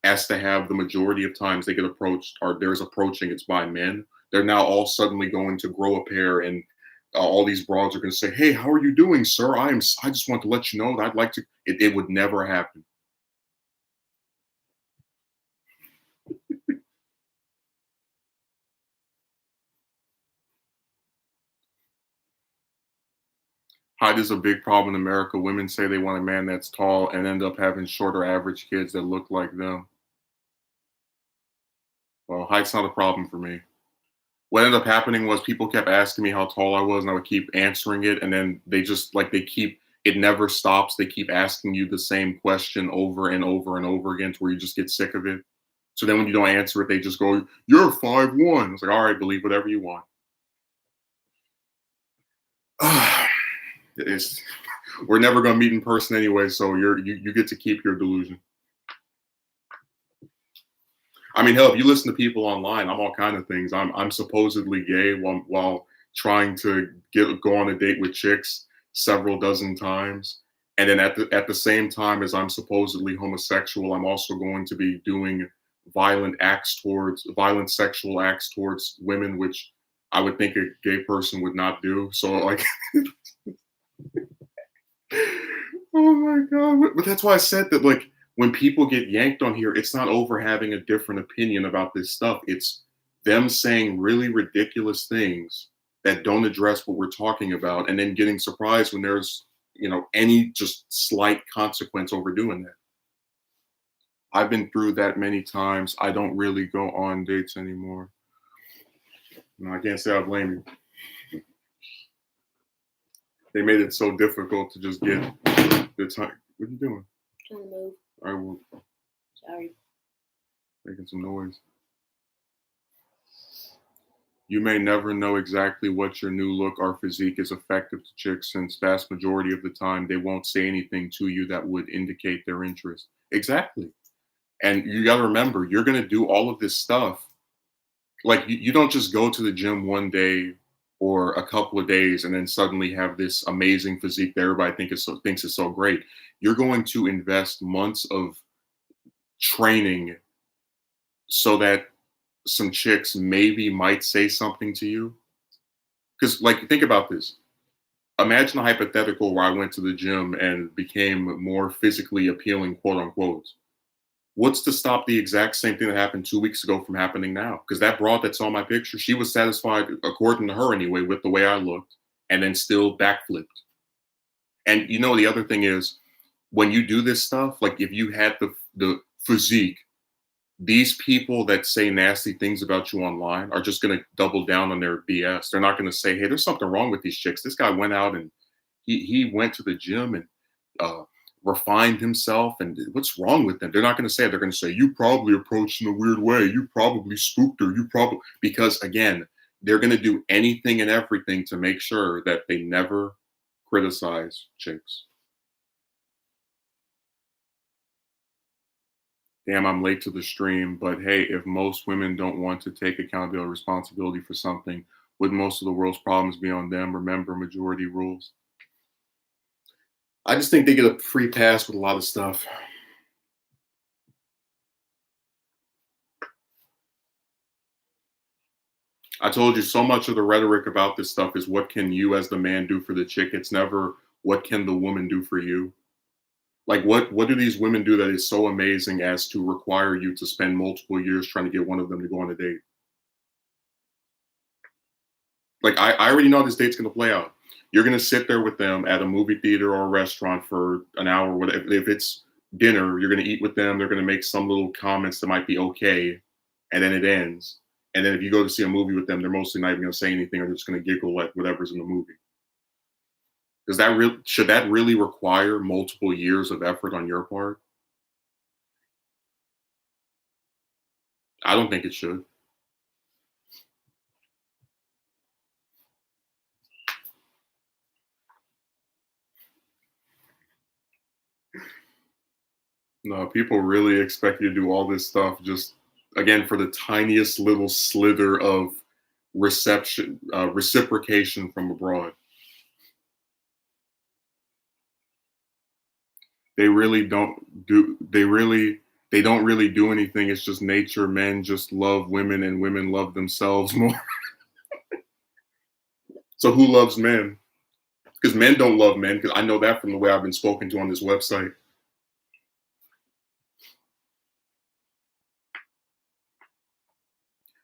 S1: as to have the majority of times they get approached or there's approaching, it's by men. They're now all suddenly going to grow a pair and all these broads are going to say, "Hey, how are you doing, sir? I just want to let you know that I'd like to." It would never happen. Height is a big problem in America. Women say they want a man that's tall and end up having shorter average kids that look like them. Well, height's not a problem for me. What ended up happening was people kept asking me how tall I was, and I would keep answering it, and then they just like they keep it never stops. They keep asking you the same question over and over and over again to where you just get sick of it. So then when you don't answer it, they just go, "You're 5'1". It's like, all right, believe whatever you want. It's we're never gonna meet in person anyway, so you get to keep your delusion. I mean, hell, if you listen to people online, I'm all kind of things. I'm supposedly gay while trying to go on a date with chicks several dozen times, and then at the same time as I'm supposedly homosexual, I'm also going to be doing violent sexual acts towards women, which I would think a gay person would not do. So like, oh my God. But that's why I said that, like, when people get yanked on here, it's not over having a different opinion about this stuff. It's them saying really ridiculous things that don't address what we're talking about and then getting surprised when there's, any just slight consequence over doing that. I've been through that many times. I don't really go on dates anymore. No, I can't say I blame you. They made it so difficult to just get the time. What are you doing?
S2: Trying to move.
S1: I will
S2: Sorry.
S1: making some noise. You may never know exactly what your new look or physique is effective to chicks, since vast majority of the time they won't say anything to you that would indicate their interest. Exactly. And you got to remember, you're going to do all of this stuff. Like you don't just go to the gym one day or a couple of days and then suddenly have this amazing physique that everybody thinks is so great. You're going to invest months of training so that some chicks maybe might say something to you. Because, like, think about this. Imagine a hypothetical where I went to the gym and became more physically appealing, quote unquote. What's to stop the exact same thing that happened 2 weeks ago from happening now? Because that broad that saw my picture, she was satisfied, according to her anyway, with the way I looked, and then still backflipped. And you know, the other thing is, when you do this stuff, like if you had the physique, these people that say nasty things about you online are just going to double down on their BS. They're not going to say, "Hey, there's something wrong with these chicks. This guy went out and he went to the gym and uh, refined himself, and what's wrong with them?" They're not going to say it. They're going to say, "You probably approached in a weird way. You probably spooked her. You probably," because again, they're going to do anything and everything to make sure that they never criticize chicks. Damn, I'm late to the stream, but hey, if most women don't want to take accountability or responsibility for something, would most of the world's problems be on them? Remember, majority rules. I just think they get a free pass with a lot of stuff. I told you so much of the rhetoric about this stuff is what can you as the man do for the chick? It's never what can the woman do for you. Like what do these women do that is so amazing as to require you to spend multiple years trying to get one of them to go on a date? Like I already know how this date's gonna play out. You're gonna sit there with them at a movie theater or a restaurant for an hour. Whatever. If it's dinner, you're gonna eat with them. They're gonna make some little comments that might be okay, and then it ends. And then if you go to see a movie with them, they're mostly not even gonna say anything, or they're just gonna giggle at whatever's in the movie. Does that real should that really require multiple years of effort on your part? I don't think it should. No, people really expect you to do all this stuff just again for the tiniest little slither of reciprocation from abroad. They really don't do. They don't really do anything. It's just nature. Men just love women, and women love themselves more. So who loves men? Because men don't love men. Because I know that from the way I've been spoken to on this website.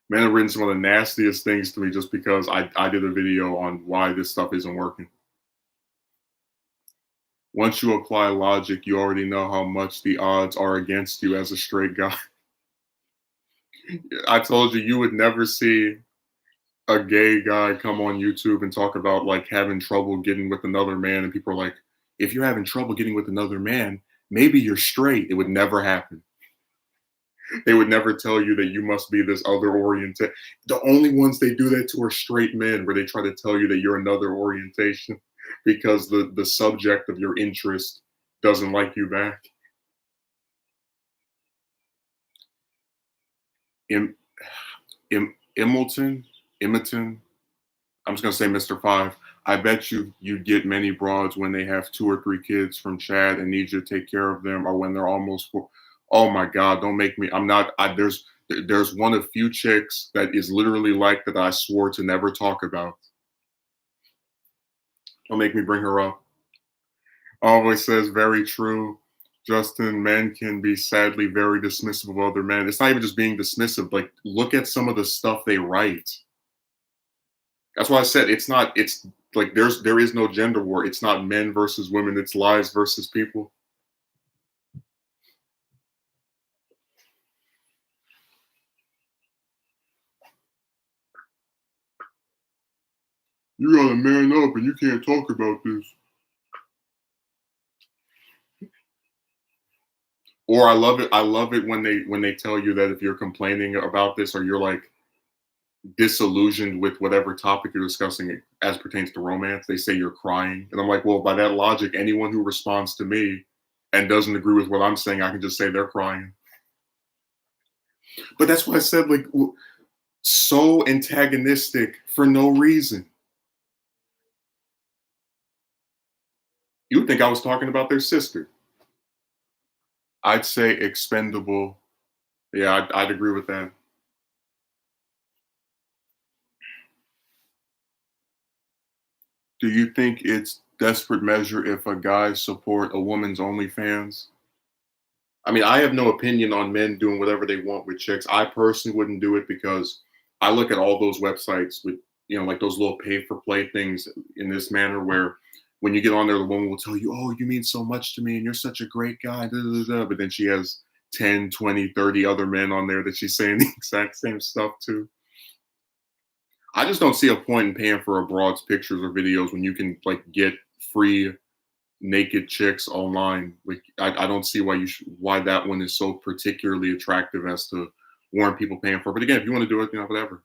S1: Men have written some of the nastiest things to me just because I did a video on why this stuff isn't working. Once you apply logic, you already know how much the odds are against you as a straight guy. I told you you would never see a gay guy come on YouTube and talk about like having trouble getting with another man, and people are like, if you're having trouble getting with another man, maybe you're straight. It would never happen. They would never tell you that you must be this other orientation. The only ones they do that to are straight men, where they try to tell you that you're another orientation because the subject of your interest doesn't like you back. Im, Immilton, I'm just gonna say Mr. Five. I bet you'd get many broads when they have 2 or 3 kids from Chad and need you to take care of them, or when they're almost full. Oh my God, don't make me. I'm not. There's one of few chicks that is literally like that. I swore to never talk about. Don't make me bring her up. Always says very true. Justin, men can be sadly very dismissive of other men. It's not even just being dismissive. Like, look at some of the stuff they write. That's why I said it's not. It's like there is no gender war. It's not men versus women. It's lies versus people. You gotta man up, and you can't talk about this. Or I love it. I love it when they tell you that if you're complaining about this or you're like disillusioned with whatever topic you're discussing as pertains to romance, they say you're crying, and I'm like, well, by that logic, anyone who responds to me and doesn't agree with what I'm saying, I can just say they're crying. But that's why I said like so antagonistic for no reason. You would think I was talking about their sister. I'd say expendable Yeah, I'd agree with that. Do you think it's desperate measure if a guy support a woman's OnlyFans? I mean, I have no opinion on men doing whatever they want with chicks. I personally wouldn't do it because I look at all those websites with, like those little pay for play things in this manner where when you get on there, the woman will tell you, "Oh, you mean so much to me and you're such a great guy." Da, da, da, da. But then she has 10, 20, 30 other men on there that she's saying the exact same stuff to. I just don't see a point in paying for a broad's pictures or videos when you can like get free naked chicks online. Like I don't see why that one is so particularly attractive as to warrant people paying for it. But again, if you want to do it, whatever.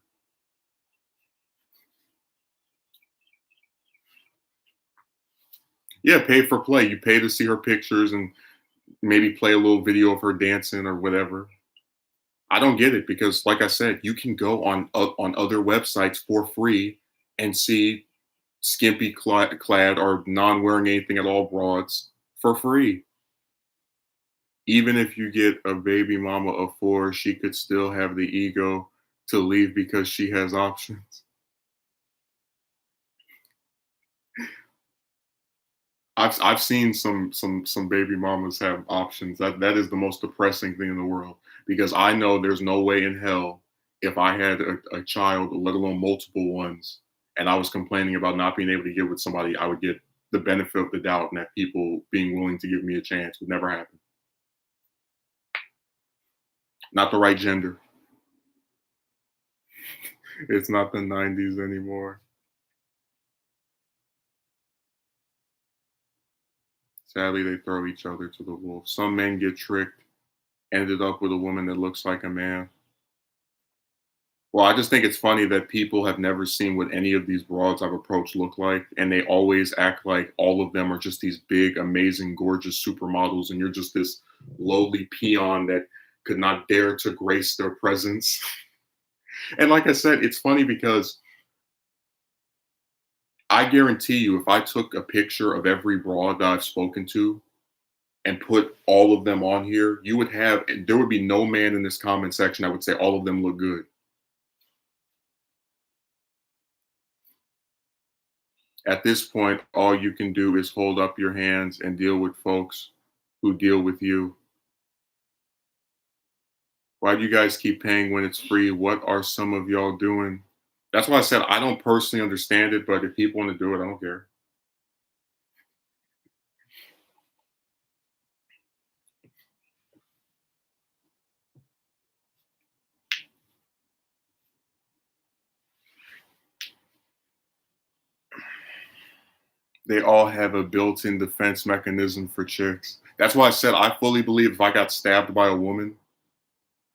S1: Yeah, pay for play. You pay to see her pictures and maybe play a little video of her dancing or whatever. I don't get it because, like I said, you can go on other websites for free and see skimpy clad or non-wearing anything at all broads for free. Even if you get a baby mama of four, she could still have the ego to leave because she has options. I've seen some baby mamas have options. That is the most depressing thing in the world because I know there's no way in hell if I had a child, let alone multiple ones, and I was complaining about not being able to get with somebody, I would get the benefit of the doubt and that people being willing to give me a chance would never happen. Not the right gender. It's not the 90s anymore. Sadly, they throw each other to the wolves. Some men get tricked, ended up with a woman that looks like a man. Well, I just think it's funny that people have never seen what any of these broads I've approached look like, and they always act like all of them are just these big, amazing, gorgeous supermodels, and you're just this lowly peon that could not dare to grace their presence. And like I said, it's funny because I guarantee you, if I took a picture of every broad that I've spoken to and put all of them on here, there would be no man in this comment section that would say all of them look good. At this point, all you can do is hold up your hands and deal with folks who deal with you. Why do you guys keep paying when it's free? What are some of y'all doing? That's why I said I don't personally understand it, but if people want to do it, I don't care. They all have a built-in defense mechanism for chicks. That's why I said I fully believe if I got stabbed by a woman,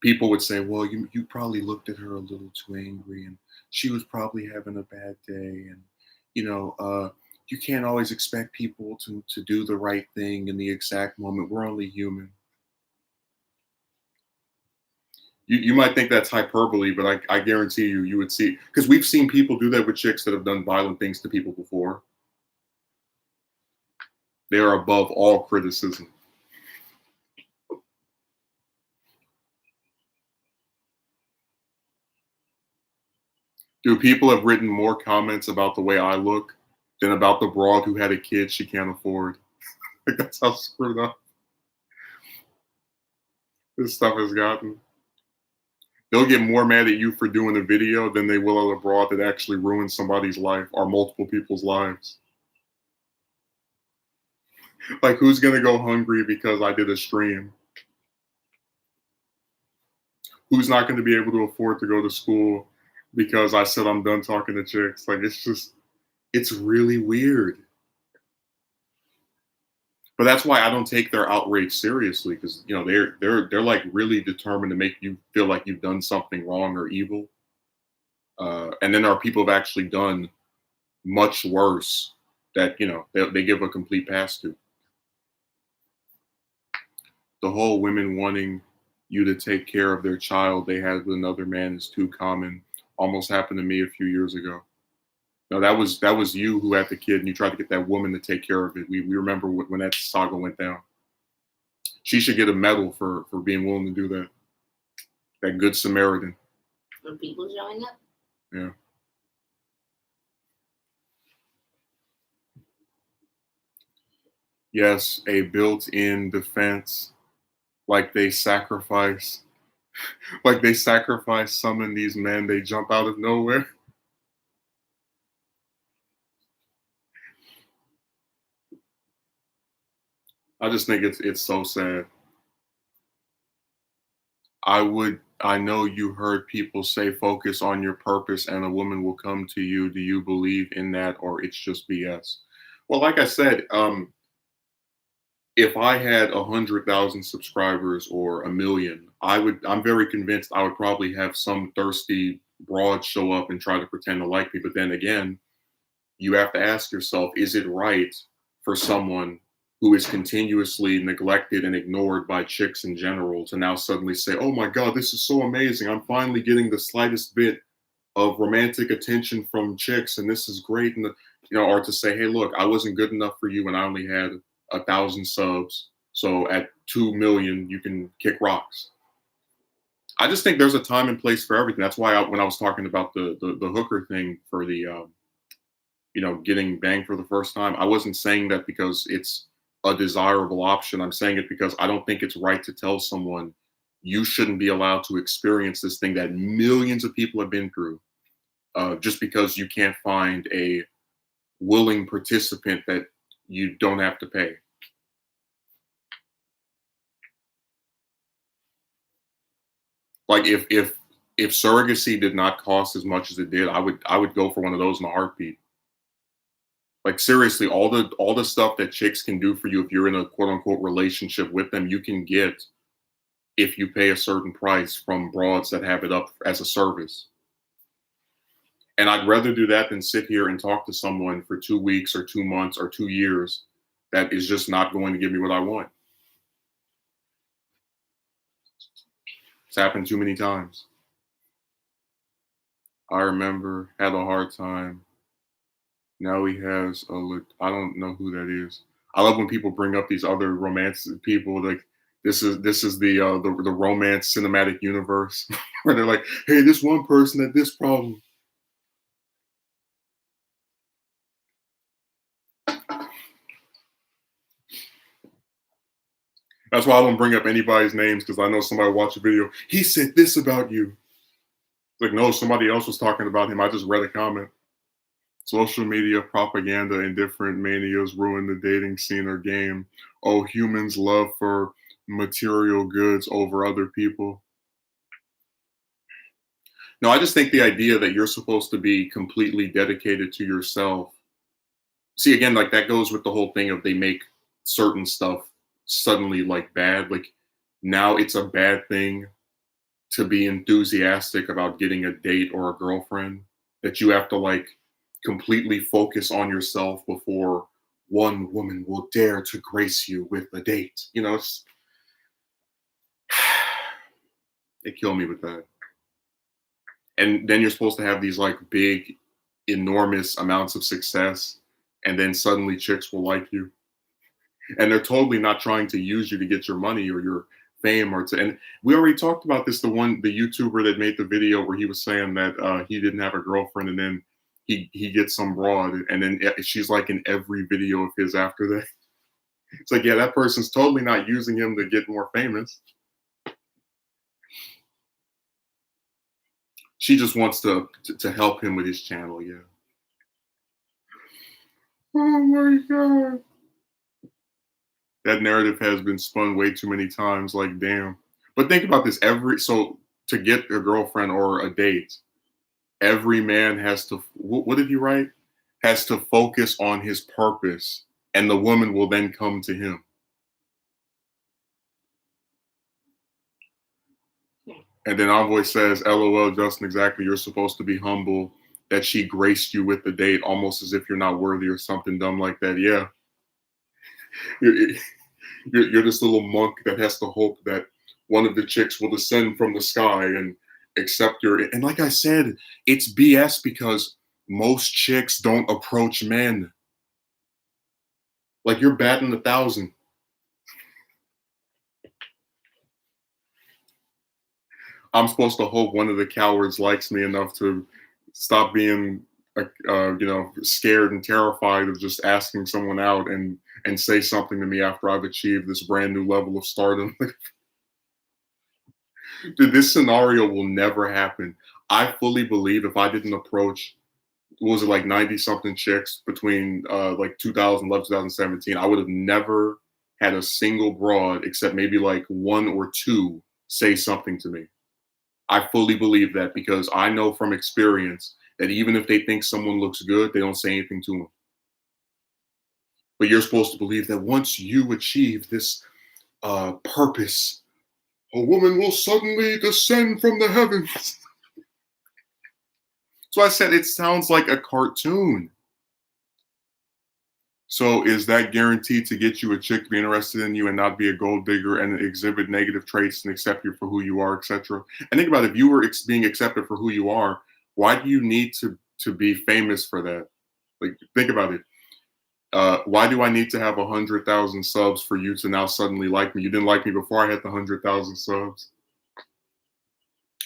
S1: people would say, "Well, you probably looked at her a little too angry, and she was probably having a bad day, and you know, you can't always expect people to do the right thing in the exact moment. We're only human." You might think that's hyperbole, but I guarantee you would see because we've seen people do that with chicks that have done violent things to people before. They are above all criticism. Do people have written more comments about the way I look than about the broad who had a kid she can't afford? Like that's how screwed up this stuff has gotten. They'll get more mad at you for doing a video than they will at a broad that actually ruined somebody's life or multiple people's lives. Like, who's gonna go hungry because I did a stream? Who's not gonna be able to afford to go to school because I said I'm done talking to chicks? Like, it's really weird. But that's why I don't take their outrage seriously because they're like really determined to make you feel like you've done something wrong or evil. And then there are people who've actually done much worse that they give a complete pass to. The whole women wanting you to take care of their child they had with another man is too common. Almost happened to me a few years ago. No, that was you who had the kid, and you tried to get that woman to take care of it. We remember when that saga went down. She should get a medal for being willing to do that. That good Samaritan.
S2: Are people showing up?
S1: Yeah. Yes, a built-in defense, like they sacrifice, summon these men, they jump out of nowhere. I just think it's so sad. I know you heard people say focus on your purpose and a woman will come to you. Do you believe in that or it's just BS? Well, like I said, if I had 100,000 subscribers or a million, I'm very convinced I would probably have some thirsty broad show up and try to pretend to like me. But then again, you have to ask yourself, is it right for someone who is continuously neglected and ignored by chicks in general to now suddenly say, oh my God, this is so amazing. I'm finally getting the slightest bit of romantic attention from chicks and this is great. And, or to say, hey, look, I wasn't good enough for you and I only had 1,000 subs. So at 2 million, you can kick rocks. I just think there's a time and place for everything. That's why when I was talking about the hooker thing for the, getting banged for the first time, I wasn't saying that because it's a desirable option. I'm saying it because I don't think it's right to tell someone you shouldn't be allowed to experience this thing that millions of people have been through just because you can't find a willing participant that you don't have to pay. Like if surrogacy did not cost as much as it did, I would go for one of those in a heartbeat. Like seriously, all the stuff that chicks can do for you if you're in a quote unquote relationship with them, you can get if you pay a certain price from broads that have it up as a service. And I'd rather do that than sit here and talk to someone for 2 weeks or 2 months or 2 years that is just not going to give me what I want. It's happened too many times. I remember, had a hard time. Now he has I don't know who that is. I love when people bring up these other romance people. Like this is the romance cinematic universe where they're like, hey, this one person had this problem. That's why I don't bring up anybody's names because I know somebody will watch a video. He said this about you. It's like, no, somebody else was talking about him. I just read a comment. Social media propaganda and different manias ruin the dating scene or game. Oh, humans' love for material goods over other people. No, I just think the idea that you're supposed to be completely dedicated to yourself. See, again, like that goes with the whole thing of they make certain stuff suddenly like bad. Like now it's a bad thing to be enthusiastic about getting a date or a girlfriend, that you have to like completely focus on yourself before one woman will dare to grace you with a date. They kill me with that. And then you're supposed to have these like big, enormous amounts of success, and then suddenly chicks will like you. And they're totally not trying to use you to get your money or your fame and we already talked about this, the YouTuber that made the video where he was saying that he didn't have a girlfriend and then he gets some broad and then she's like in every video of his after that. It's like, yeah, that person's totally not using him to get more famous. She just wants to help him with his channel. Yeah. Oh my God. That narrative has been spun way too many times. Like, damn. But think about this. So to get a girlfriend or a date, every man has to, what did he write? Has to focus on his purpose and the woman will then come to him. And then Envoy says, LOL, Justin, exactly. You're supposed to be humble that she graced you with the date, almost as if you're not worthy or something dumb like that. Yeah. You're this little monk that has to hope that one of the chicks will descend from the sky and accept your. And like I said, it's BS because most chicks don't approach men. Like you're batting 1,000. I'm supposed to hope one of the cowards likes me enough to stop being, scared and terrified of just asking someone out and say something to me after I've achieved this brand new level of stardom. Dude, this scenario will never happen. I fully believe if I didn't approach, what was it, like 90 something chicks between like 2011, 2017, I would have never had a single broad except maybe like one or two say something to me. I fully believe that because I know from experience that even if they think someone looks good, they don't say anything to them. But you're supposed to believe that once you achieve this purpose, a woman will suddenly descend from the heavens. So I said it sounds like a cartoon. So is that guaranteed to get you a chick to be interested in you and not be a gold digger and exhibit negative traits and accept you for who you are, etc.? And think about it, if you were being accepted for who you are, why do you need to be famous for that? Like, think about it. Why do I need to have 100,000 subs for you to now suddenly like me? You didn't like me before I had the 100,000 subs,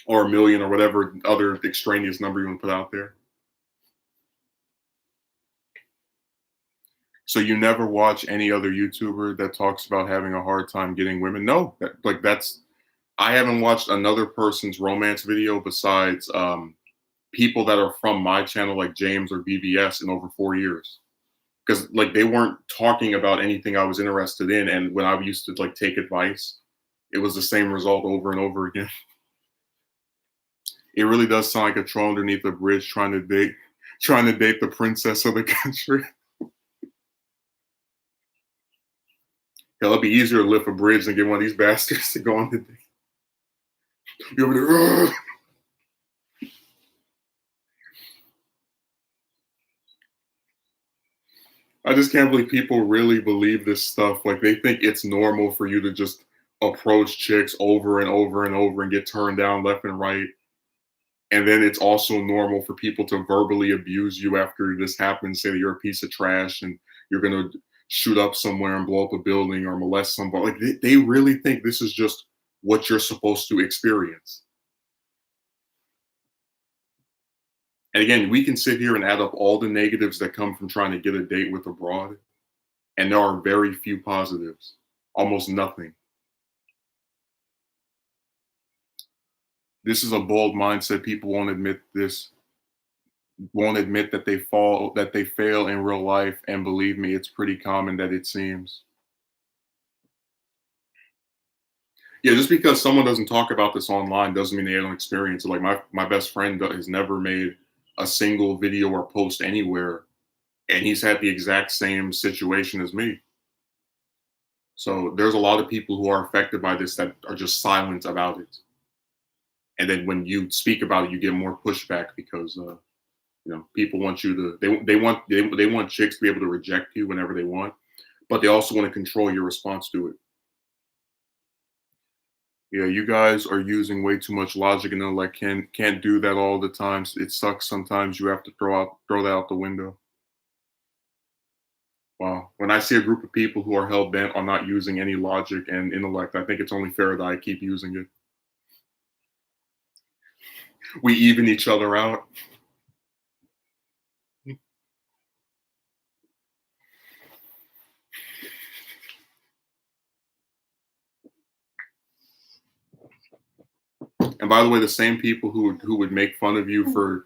S1: or a million, or whatever other extraneous number you want to put out there. So you never watch any other YouTuber that talks about having a hard time getting women? No, that's I haven't watched another person's romance video besides people that are from my channel, like James or BBS, in over 4 years. Because like they weren't talking about anything I was interested in, and when I used to like take advice, it was the same result over and over again. It really does sound like a troll underneath a bridge trying to date the princess of the country. Hell, it'd be easier to lift a bridge than get one of these bastards to go on the date. You over there? Ugh. I just can't believe people really believe this stuff. Like they think it's normal for you to just approach chicks over and over and over and get turned down left and right. And then it's also normal for people to verbally abuse you after this happens, say that you're a piece of trash and you're gonna shoot up somewhere and blow up a building or molest somebody. Like they really think this is just what you're supposed to experience. And again, we can sit here and add up all the negatives that come from trying to get a date with a broad, and there are very few positives, almost nothing. This is a bold mindset. People won't admit this, won't admit that they fail in real life, and believe me, it's pretty common that it seems. Yeah, just because someone doesn't talk about this online doesn't mean they don't experience it. Like my best friend has never made a single video or post anywhere, and he's had the exact same situation as me. So there's a lot of people who are affected by this that are just silent about it. And then when you speak about it, you get more pushback because people want you to they want chicks to be able to reject you whenever they want, but they also want to control your response to it. Yeah, you guys are using way too much logic and intellect. Can't do that all the time. It sucks sometimes. You have to throw that out the window. Wow. When I see a group of people who are hell bent on not using any logic and intellect, I think it's only fair that I keep using it. We even each other out. And by the way, the same people who would make fun of you for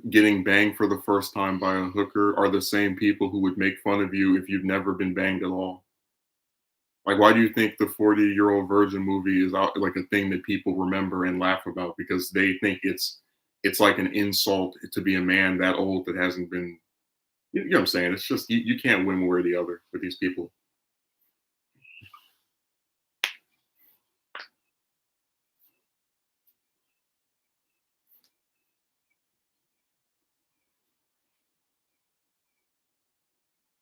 S1: getting banged for the first time by a hooker are the same people who would make fun of you if you've never been banged at all. Like, why do you think the 40-year-old virgin movie is out, like a thing that people remember and laugh about? Because they think it's like an insult to be a man that old that hasn't been. You know what I'm saying? It's just you can't win one way or the other with these people.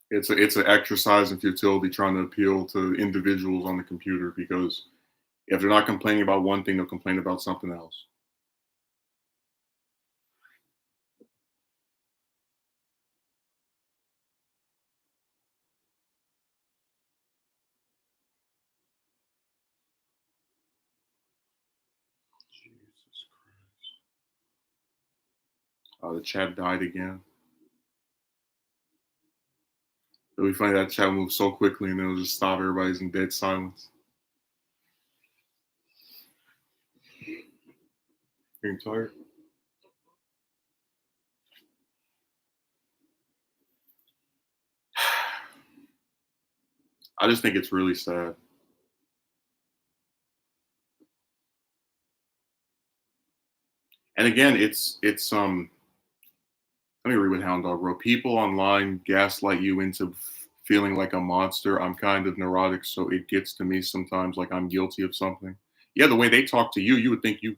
S1: It's an exercise in futility trying to appeal to individuals on the computer because if they're not complaining about one thing, they'll complain about something else. The chat died again. It'll be funny that chat moves so quickly and it'll just stop. Everybody's in dead silence. Getting tired? I just think it's really sad. And again, it's let me read what Hound Dog wrote. People online gaslight you into feeling like a monster. I'm kind of neurotic, so it gets to me sometimes like I'm guilty of something. Yeah, the way they talk to you, you would think you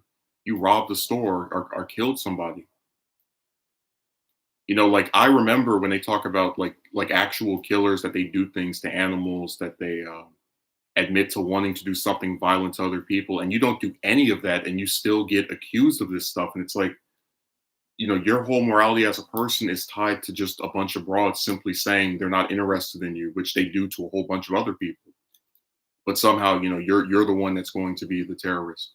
S1: robbed the store or killed somebody. You know, like I remember when they talk about like actual killers that they do things to animals, that they admit to wanting to do something violent to other people, and you don't do any of that, and you still get accused of this stuff. And it's like, you know, your whole morality as a person is tied to just a bunch of broads simply saying they're not interested in you, which they do to a whole bunch of other people. But somehow, you know, you're the one that's going to be the terrorist.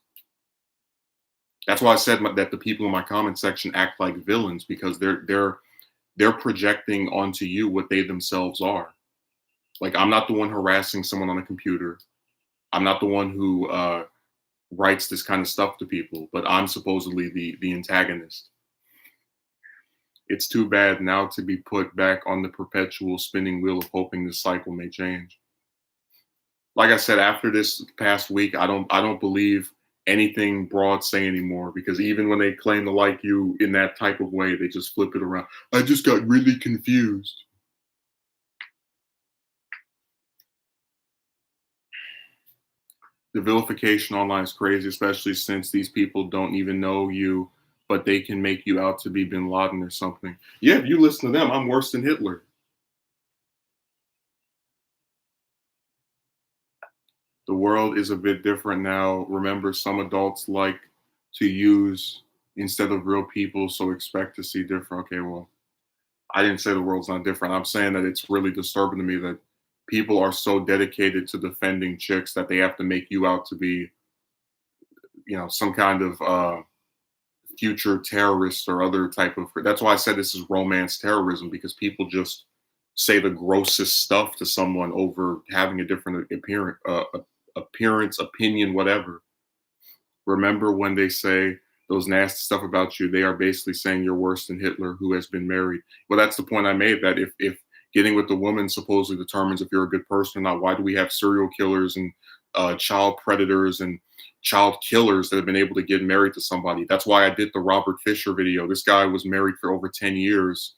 S1: That's why I said that the people in my comment section act like villains, because they're projecting onto you what they themselves are. Like, I'm not the one harassing someone on a computer. I'm not the one who writes this kind of stuff to people, but I'm supposedly the antagonist. It's too bad now to be put back on the perpetual spinning wheel of hoping this cycle may change. Like I said, after this past week, I don't believe anything broad say anymore, because even when they claim to like you in that type of way, they just flip it around. I just got really confused. The vilification online is crazy, especially since these people don't even know you, but they can make you out to be Bin Laden or something. Yeah, if you listen to them, I'm worse than Hitler. The world is a bit different now. Remember, some adults like to use instead of real people, so expect to see different. Okay, well, I didn't say the world's not different. I'm saying that it's really disturbing to me that people are so dedicated to defending chicks that they have to make you out to be, you know, some kind of future terrorist or other type of. That's why I said this is romance terrorism, because people just say the grossest stuff to someone over having a different appearance, opinion, whatever. Remember when they say those nasty stuff about you, they are basically saying you're worse than Hitler, who has been married. Well, that's the point I made, that if getting with the woman supposedly determines if you're a good person or not, why do we have serial killers and child predators and child killers that have been able to get married to somebody? That's why I did the Robert Fisher video. This guy was married for over 10 years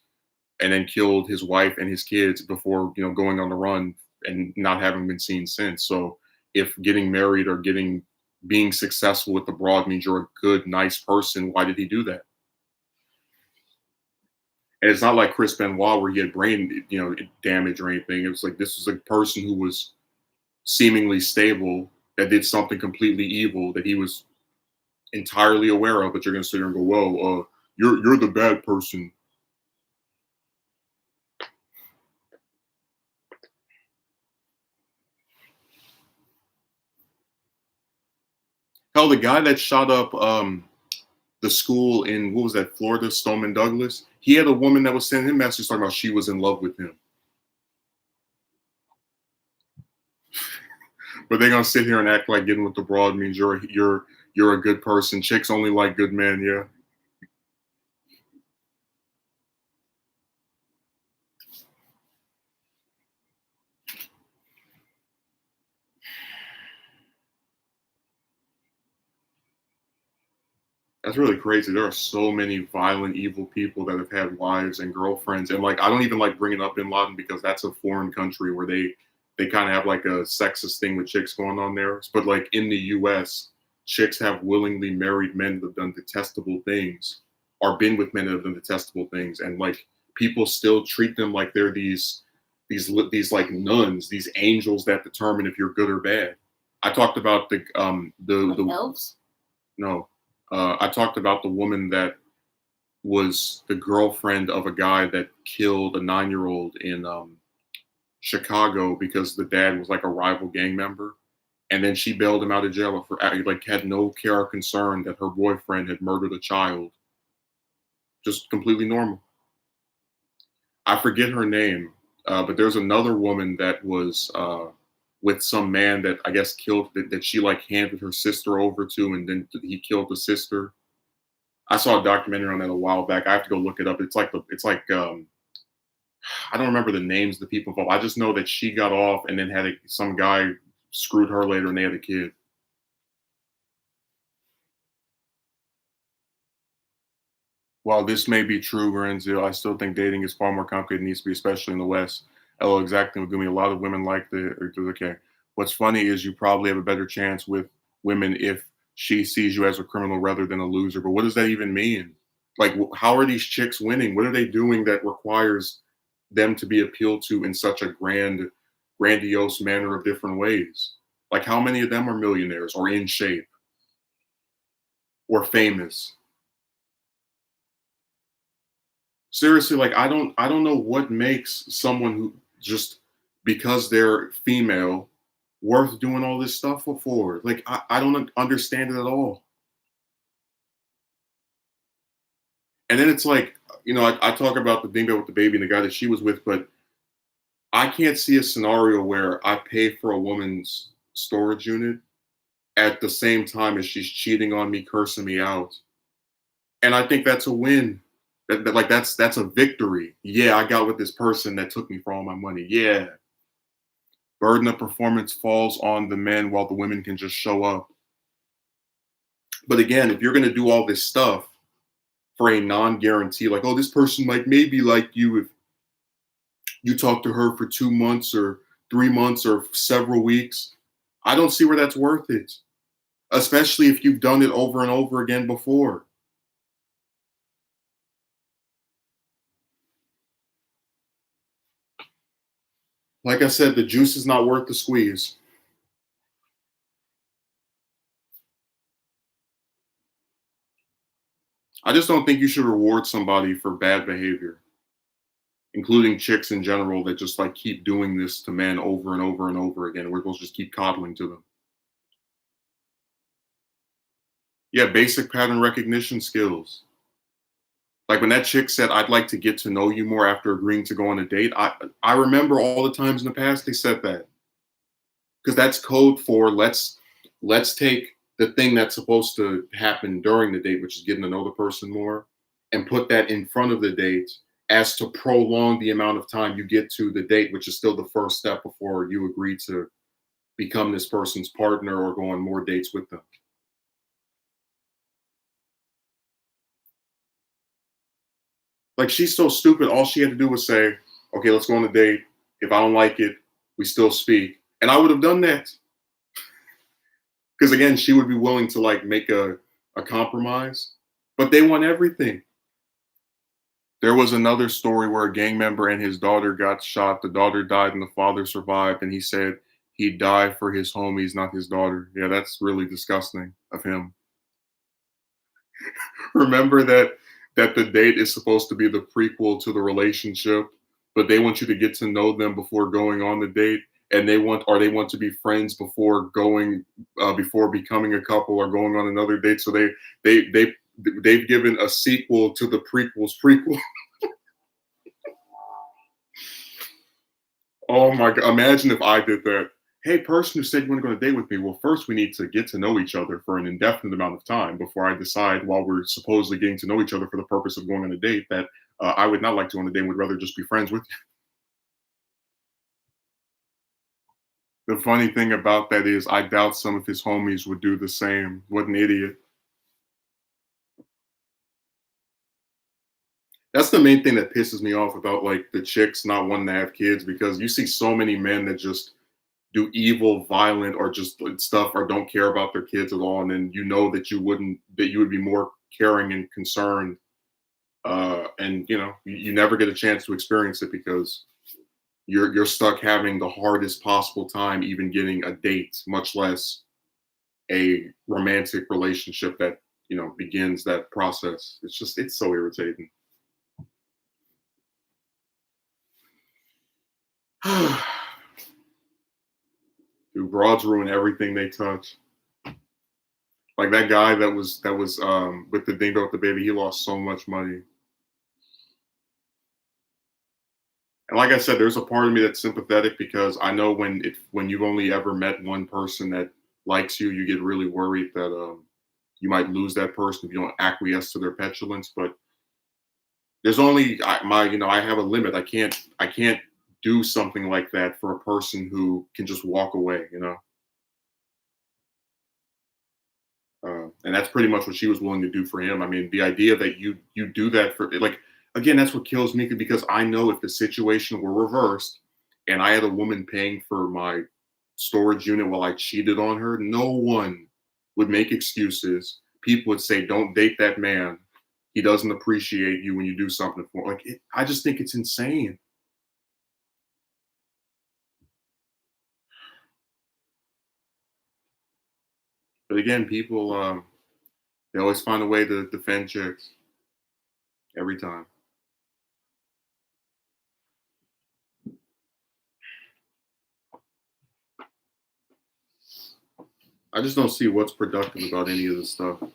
S1: and then killed his wife and his kids before, you know, going on the run and not having been seen since. So if getting married or being successful with the broad means you're a good, nice person, why did he do that? And it's not like Chris Benoit where he had brain, you know, damage or anything. It was like, this was a person who was seemingly stable that did something completely evil that he was entirely aware of. But you're going to sit here and go, "Well, you're the bad person." Hell, the guy that shot up the school in, what was that, Florida, Stoneman Douglas, he had a woman that was sending him messages talking about she was in love with him. But they're gonna sit here and act like getting with the broad means you're a good person. Chicks only like good men, yeah. That's really crazy. There are so many violent, evil people that have had wives and girlfriends, and like I don't even like bringing up Bin Laden because that's a foreign country where they kind of have like a sexist thing with chicks going on there. But like in the U.S., chicks have willingly married men that have done detestable things, or been with men that have done detestable things, and like people still treat them like they're these like nuns, these angels that determine if you're good or bad. I talked about
S2: Like
S1: the
S2: elves?
S1: no. I talked about the woman that was the girlfriend of a guy that killed a 9-year-old in Chicago because the dad was like a rival gang member, and then she bailed him out of jail for like had no care or concern that her boyfriend had murdered a child. just completely normal. I forget her name, but there's another woman that was with some man that I guess killed that she like handed her sister over to, and then he killed the sister. I saw a documentary on that a while back. I have to go look it up. It's like I don't remember the names of the people involved. I just know that she got off and then some guy screwed her later and they had a kid. While this may be true, Lorenzo, I still think dating is far more complicated than it needs to be, especially in the West. LO, exactly. Give me a lot of women like okay. What's funny is you probably have a better chance with women if she sees you as a criminal rather than a loser. But what does that even mean? Like, how are these chicks winning? What are they doing that requires them to be appealed to in such a grandiose manner of different ways? Like, how many of them are millionaires or in shape or famous? Seriously, like I don't know what makes someone who just because they're female worth doing all this stuff for. Like I don't understand it at all. And then it's like, I talk about the dingo with the baby and the guy that she was with, but I can't see a scenario where I pay for a woman's storage unit at the same time as she's cheating on me, cursing me out. And I think that's a win. Like that's a victory. Yeah, I got with this person that took me for all my money. Yeah. Burden of performance falls on the men while the women can just show up. But again, if you're gonna do all this stuff for a non-guarantee, like, oh, this person might maybe like you if you talk to her for 2 months or 3 months or several weeks, I don't see where that's worth it. Especially if you've done it over and over again before. Like I said, the juice is not worth the squeeze. I just don't think you should reward somebody for bad behavior, including chicks in general that just like keep doing this to men over and over and over again. We're supposed to just keep coddling to them. Yeah, basic pattern recognition skills. Like when that chick said, "I'd like to get to know you more after agreeing to go on a date," I remember all the times in the past they said that, because that's code for let's take the thing that's supposed to happen during the date, which is getting to know the person more, and put that in front of the date as to prolong the amount of time you get to the date, which is still the first step before you agree to become this person's partner or go on more dates with them. Like she's so stupid. All she had to do was say, "Okay, let's go on a date. If I don't like it, we still speak." And I would have done that. Because again, she would be willing to like make a compromise. But they want everything. There was another story where a gang member and his daughter got shot. The daughter died and the father survived. And he said he'd die for his homies, not his daughter. Yeah, that's really disgusting of him. Remember that the date is supposed to be the prequel to the relationship, but they want you to get to know them before going on the date, and they want to be friends before becoming a couple or going on another date. So they've given a sequel to the prequel's prequel. Oh my god! Imagine if I did that. Hey, person who said you want to go on a date with me. Well, first we need to get to know each other for an indefinite amount of time before I decide, while we're supposedly getting to know each other for the purpose of going on a date, that I would not like to go on a date. Would rather just be friends with you. The funny thing about that is, I doubt some of his homies would do the same. What an idiot! That's the main thing that pisses me off about like the chicks not wanting to have kids, because you see so many men that just do evil, violent, or just stuff, or don't care about their kids at all, and then that you would be more caring and concerned, and you never get a chance to experience it because you're stuck having the hardest possible time even getting a date, much less a romantic relationship that begins that process. It's so irritating. Dude, broads ruin everything they touch. Like that guy that was with the dingo with the baby, he lost so much money. And like I said, there's a part of me that's sympathetic because I know when you've only ever met one person that likes you, you get really worried that you might lose that person if you don't acquiesce to their petulance. But there's only my I have a limit. I can't do something like that for a person who can just walk away. And that's pretty much what she was willing to do for him. I mean, the idea that you do that for, like, again, that's what kills me because I know if the situation were reversed and I had a woman paying for my storage unit while I cheated on her, no one would make excuses. People would say, "Don't date that man. He doesn't appreciate you when you do something for him." Like, I just think it's insane. But again, people they always find a way to defend chicks every time. I just don't see what's productive about any of this stuff. Oh,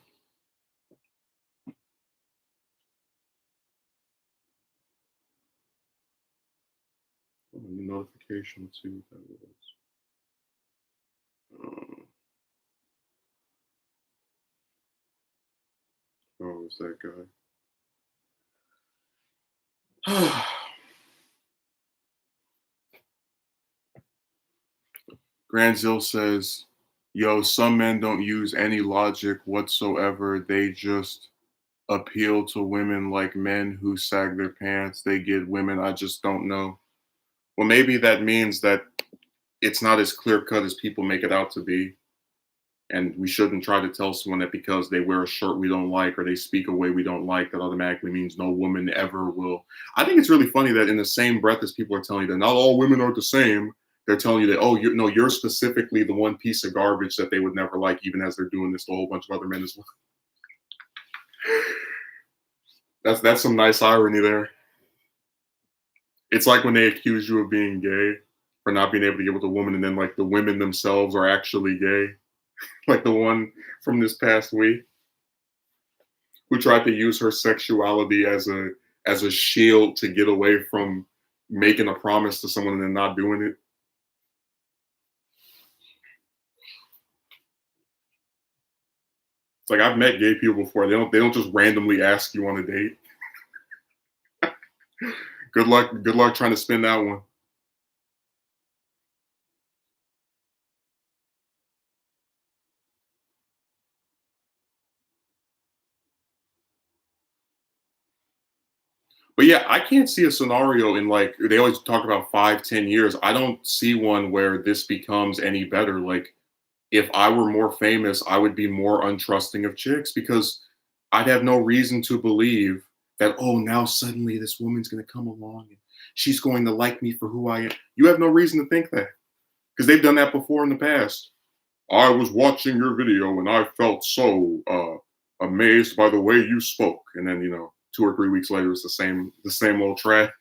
S1: new notification. Let's see what that was. Oh, it's that guy. Granzil says, "Yo, some men don't use any logic whatsoever. They just appeal to women like men who sag their pants. They get women. I just don't know." Well, maybe that means that it's not as clear cut as people make it out to be. And we shouldn't try to tell someone that because they wear a shirt we don't like or they speak a way we don't like, that automatically means no woman ever will. I think it's really funny that in the same breath as people are telling you that not all women are the same, they're telling you that, oh, you know, you're specifically the one piece of garbage that they would never like, even as they're doing this to a whole bunch of other men as well. That's some nice irony there. It's like when they accuse you of being gay for not being able to get with a woman, and then like the women themselves are actually gay, like the one from this past week who tried to use her sexuality as a shield to get away from making a promise to someone and then not doing it. It's like I've met gay people before. They don't just randomly ask you on a date. Good luck trying to spin that one. But yeah, I can't see a scenario in, like, they always talk about 5, 10 years. I don't see one where this becomes any better. Like, if I were more famous, I would be more untrusting of chicks because I'd have no reason to believe that, oh, now suddenly this woman's going to come along and she's going to like me for who I am. You have no reason to think that because they've done that before in the past. I was watching your video and I felt so amazed by the way you spoke. And then, 2 or 3 weeks later, it's the same old trash.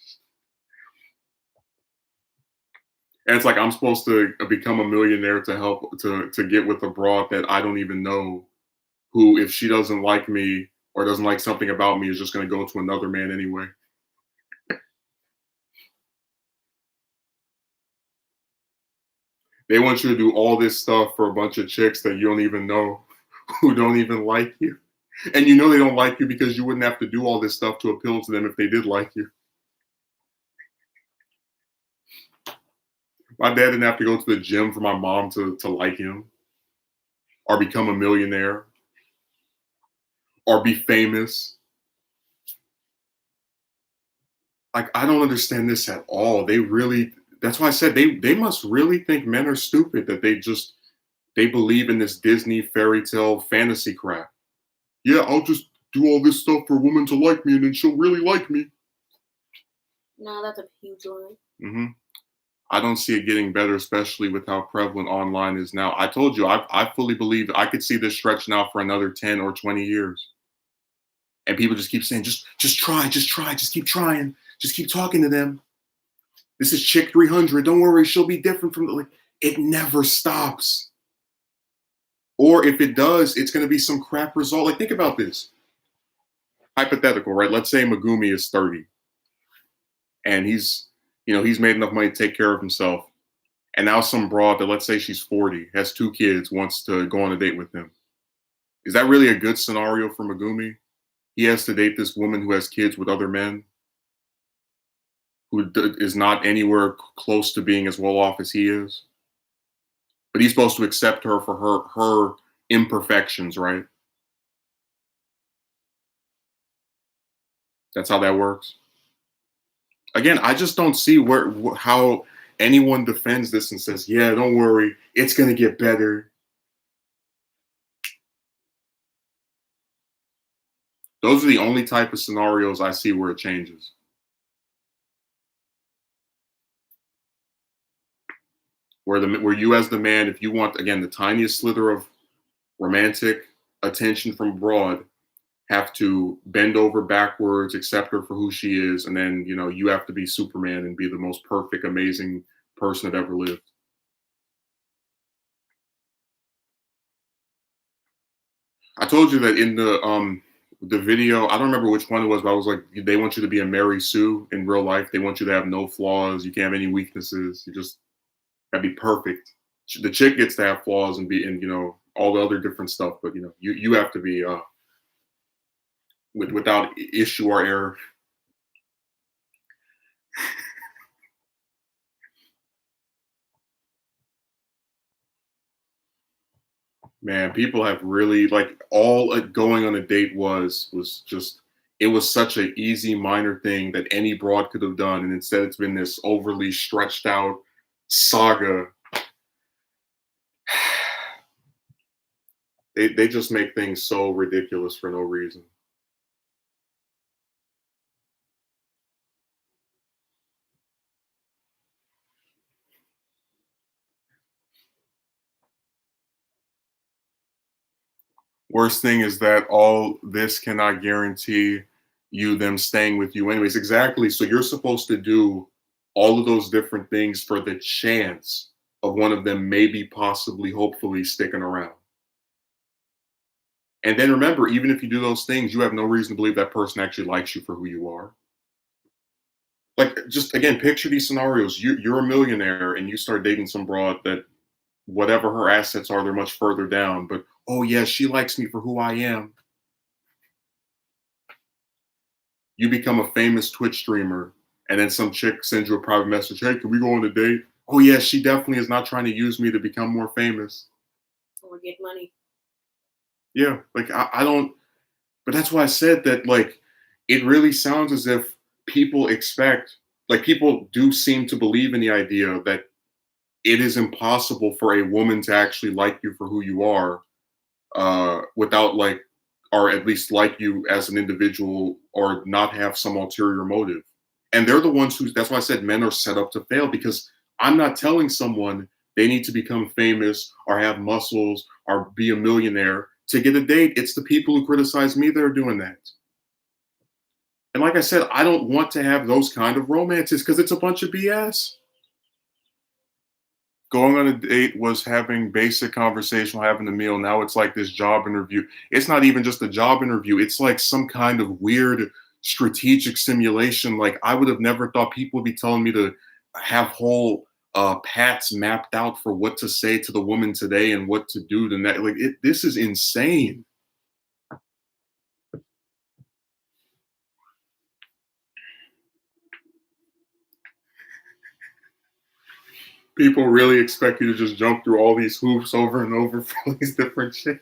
S1: And it's like I'm supposed to become a millionaire to help to get with a broad that I don't even know, who, if she doesn't like me or doesn't like something about me, is just going to go to another man anyway. They want you to do all this stuff for a bunch of chicks that you don't even know, who don't even like you. And you know they don't like you because you wouldn't have to do all this stuff to appeal to them if they did like you. My dad didn't have to go to the gym for my mom to like him or become a millionaire or be famous. Like, I don't understand this at all. That's why I said they must really think men are stupid that they believe in this Disney fairy tale fantasy crap. Yeah, I'll just do all this stuff for a woman to like me and then she'll really like me.
S2: No, that's a huge lie.
S1: hmm I don't see it getting better, especially with how prevalent online is now. I told you, I fully believe I could see this stretch now for another 10 or 20 years. And people just keep saying, just try, just keep trying, just keep talking to them. This is chick 300. Don't worry, she'll be different from the, like, it never stops. Or if it does, it's going to be some crap result. Like, think about this. Hypothetical, right? Let's say Megumi is 30 and he's, He's made enough money to take care of himself. And now some broad that, let's say she's 40, has 2 kids, wants to go on a date with him. Is that really a good scenario for Megumi? He has to date this woman who has kids with other men, who is not anywhere close to being as well off as he is. But he's supposed to accept her for her imperfections, right? That's how that works. Again, I just don't see how anyone defends this and says, "Yeah, don't worry, it's gonna get better." Those are the only type of scenarios I see where it changes. Where you as the man, if you want again the tiniest slither of romantic attention from abroad, have to bend over backwards, accept her for who she is, and then you have to be Superman and be the most perfect, amazing person that ever lived. I told you that in the video, I don't remember which one it was, but I was like, they want you to be a Mary Sue in real life. They want you to have no flaws. You can't have any weaknesses. You just gotta be perfect. The chick gets to have flaws and be, and all the other different stuff, but you have to be without issue or error. Man, people have really like all going on a date was just it was such an easy minor thing that any broad could have done, and instead it's been this overly stretched out saga. They just make things so ridiculous for no reason. Worst thing is that all this cannot guarantee you them staying with you anyways. Exactly. So you're supposed to do all of those different things for the chance of one of them maybe possibly hopefully sticking around. And then remember, even if you do those things, you have no reason to believe that person actually likes you for who you are. Like, just again, picture these scenarios. You're a millionaire and you start dating some broad that whatever her assets are, they're much further down. But oh, yeah, she likes me for who I am. You become a famous Twitch streamer, and then some chick sends you a private message. Hey, can we go on a date? Oh, yeah, she definitely is not trying to use me to become more famous.
S2: Or get money.
S1: Yeah, like I don't, but that's why I said that, like, it really sounds as if people expect, like, people do seem to believe in the idea that it is impossible for a woman to actually like you for who you are, without, like, or at least like you as an individual or not have some ulterior motive. And they're the ones who, that's why I said men are set up to fail, because I'm not telling someone they need to become famous or have muscles or be a millionaire to get a date. It's the people who criticize me that are doing that. And like I said, I don't want to have those kind of romances because it's a bunch of BS. Going on a date was having basic conversation, having a meal. Now it's like this job interview. It's not even just a job interview. It's like some kind of weird strategic simulation. Like, I would have never thought people would be telling me to have whole paths mapped out for what to say to the woman today and what to do the next. Like, this is insane. People really expect you to just jump through all these hoops over and over for all these different shit.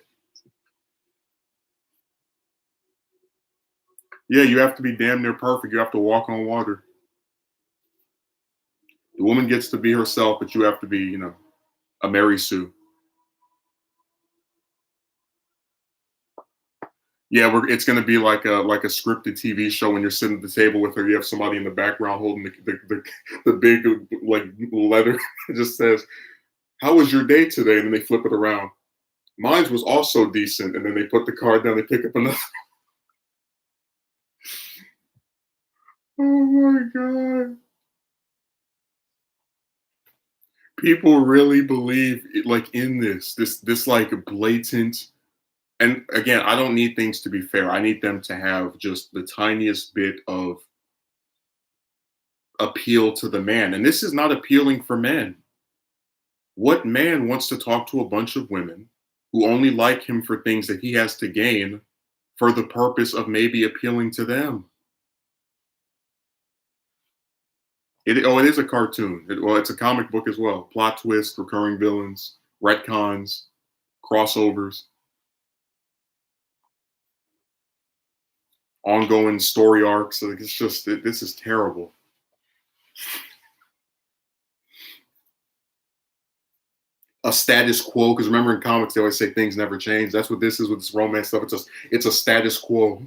S1: Yeah, you have to be damn near perfect. You have to walk on water. The woman gets to be herself, but you have to be, a Mary Sue. Yeah, it's going to be like a scripted TV show. When you're sitting at the table with her, you have somebody in the background holding the big like letter. It just says, "How was your day today?" And then they flip it around. Mine was also decent, and then they put the card down. They pick up another. Oh my god! People really believe like in this like blatant. And again, I don't need things to be fair. I need them to have just the tiniest bit of appeal to the man. And this is not appealing for men. What man wants to talk to a bunch of women who only like him for things that he has to gain for the purpose of maybe appealing to them? It is a cartoon. It's a comic book as well. Plot twist, recurring villains, retcons, crossovers, ongoing story arcs. Like, it's just this is terrible. A status quo, because remember in comics they always say things never change. That's what this is with this romance stuff. It's a status quo.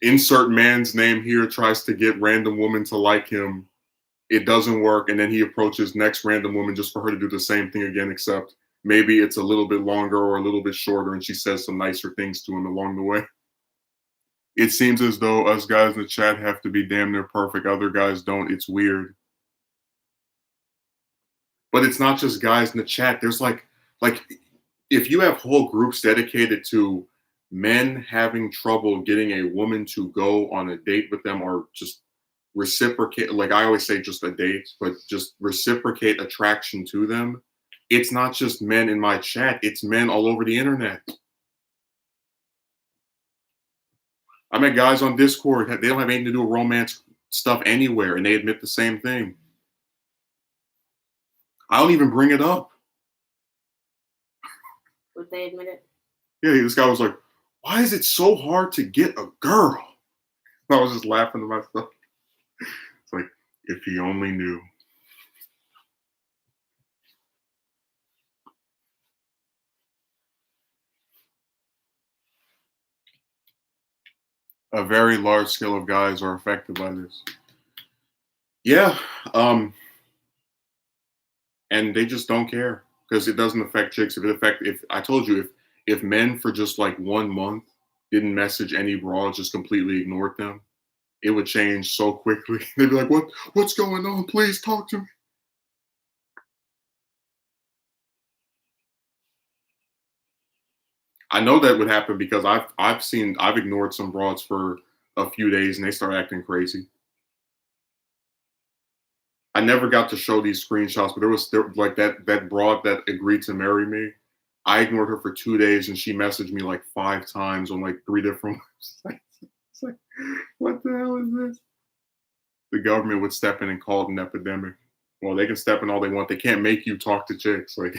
S1: Insert man's name here, tries to get random woman to like him. It doesn't work, and then he approaches next random woman just for her to do the same thing again, except maybe it's a little bit longer or a little bit shorter, and she says some nicer things to him along the way. It seems as though us guys in the chat have to be damn near perfect. Other guys don't. It's weird. But it's not just guys in the chat. There's like if you have whole groups dedicated to men having trouble getting a woman to go on a date with them or just reciprocate, like I always say, just a date, but just reciprocate attraction to them. It's not just men in my chat. It's men all over the internet. I met guys on Discord, they don't have anything to do with romance stuff anywhere, and they admit the same thing. I don't even bring it up.
S2: Would they admit it?
S1: Yeah, this guy was like, why is it so hard to get a girl? I was just laughing to myself. It's like, if he only knew. A very large scale of guys are affected by this. Yeah, and they just don't care because it doesn't affect chicks. If I told you, if men for just like 1 month didn't message any broads, just completely ignored them, it would change so quickly. They'd be like, what's going on? Please talk to me. I know that would happen because I've ignored some broads for a few days and they start acting crazy. I never got to show these screenshots, but there like that broad that agreed to marry me. I ignored her for 2 days and she messaged me like 5 times on like 3 different websites. It's like, what the hell is this? The government would step in and call it an epidemic. Well, they can step in all they want. They can't make you talk to chicks. Like,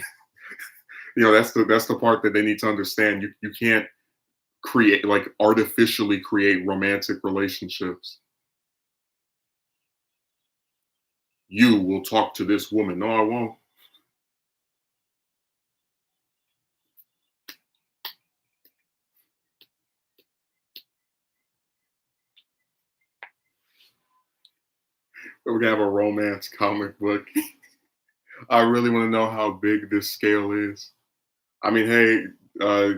S1: that's the part that they need to understand. You can't artificially create romantic relationships. You will talk to this woman. No, I won't. We're gonna have a romance comic book. I really want to know how big this scale is. I mean, hey,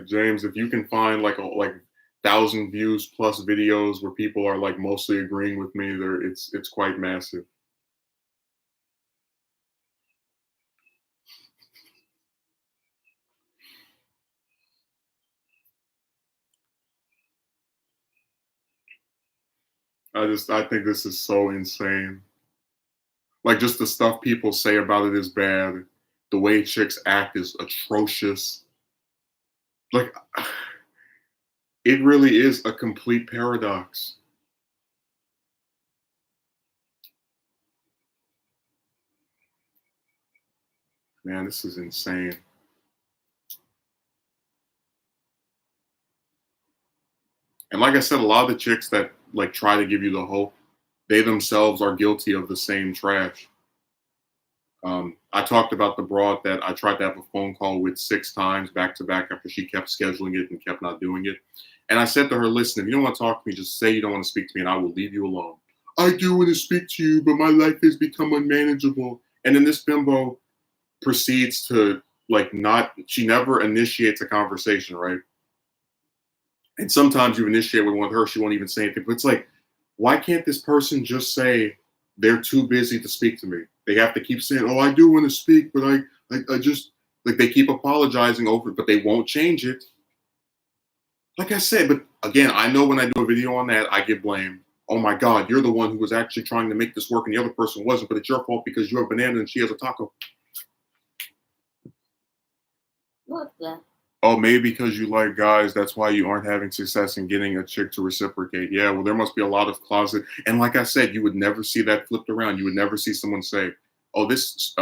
S1: James, if you can find like 1,000 views plus videos where people are like mostly agreeing with me, it's quite massive. I think this is so insane. Like, just the stuff people say about it is bad. The way chicks act is atrocious. Like, it really is a complete paradox. Man, this is insane. And like I said, a lot of the chicks that like try to give you the hope, they themselves are guilty of the same trash. I talked about the broad that I tried to have a phone call with 6 times back to back after she kept scheduling it and kept not doing it. And I said to her, listen, if you don't want to talk to me, just say you don't want to speak to me and I will leave you alone. I do want to speak to you, but my life has become unmanageable. And then this bimbo proceeds to she never initiates a conversation, right? And sometimes you initiate with one with her, she won't even say anything. But it's like, why can't this person just say they're too busy to speak to me? They have to keep saying, oh, I do want to speak, but I just, like, they keep apologizing over it, but they won't change it. Like I said, but again, I know when I do a video on that, I get blamed. Oh my God, you're the one who was actually trying to make this work and the other person wasn't, but it's your fault because you have a banana and she has a taco.
S2: What the?
S1: Oh, maybe because you like guys, that's why you aren't having success in getting a chick to reciprocate. Yeah, well, there must be a lot of closet. And like I said, you would never see that flipped around. You would never see someone say, oh, this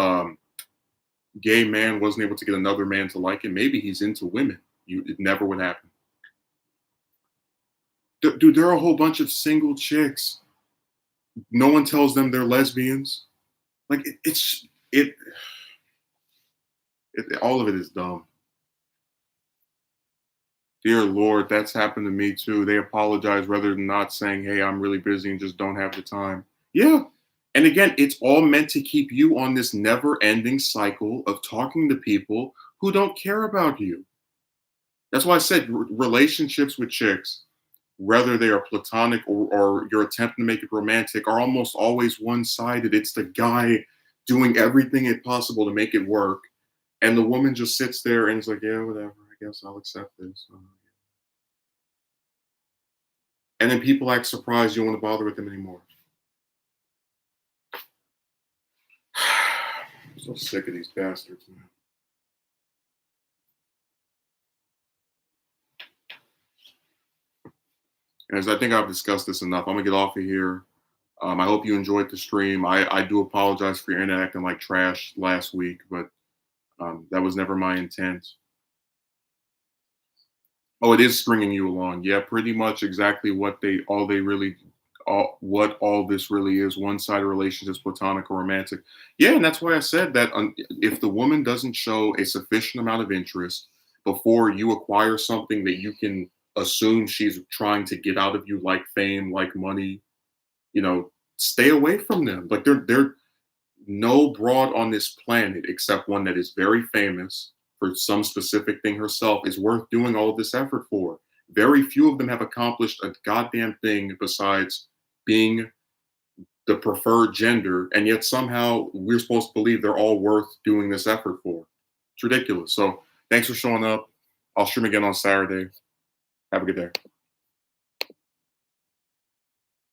S1: gay man wasn't able to get another man to like him. Maybe he's into women. It never would happen. Dude, there are a whole bunch of single chicks. No one tells them they're lesbians. Like all of it is dumb. Dear Lord, that's happened to me too. They apologize rather than not saying, hey, I'm really busy and just don't have the time. Yeah. And again, it's all meant to keep you on this never ending cycle of talking to people who don't care about you. That's why I said relationships with chicks, whether they are platonic or your attempt to make it romantic, are almost always one sided. It's the guy doing everything it possible to make it work. And the woman just sits there and is like, yeah, whatever. I guess I'll accept this. And then people act surprised you don't want to bother with them anymore. I'm so sick of these bastards, man. As I think I've discussed this enough, I'm gonna get off of here. I hope you enjoyed the stream. I do apologize for your internet acting like trash last week, but that was never my intent. Oh, it is stringing you along. Yeah, pretty much exactly what all this really is: one-sided relationships, platonic or romantic. Yeah, and that's why I said that if the woman doesn't show a sufficient amount of interest before you acquire something that you can assume she's trying to get out of you, like fame, like money, stay away from them. Like they're no broad on this planet except one that is very famous for some specific thing herself is worth doing all this effort for. Very few of them have accomplished a goddamn thing besides being the preferred gender, and yet somehow we're supposed to believe they're all worth doing this effort for. It's ridiculous. So thanks for showing up. I'll stream again on Saturday. Have a good day.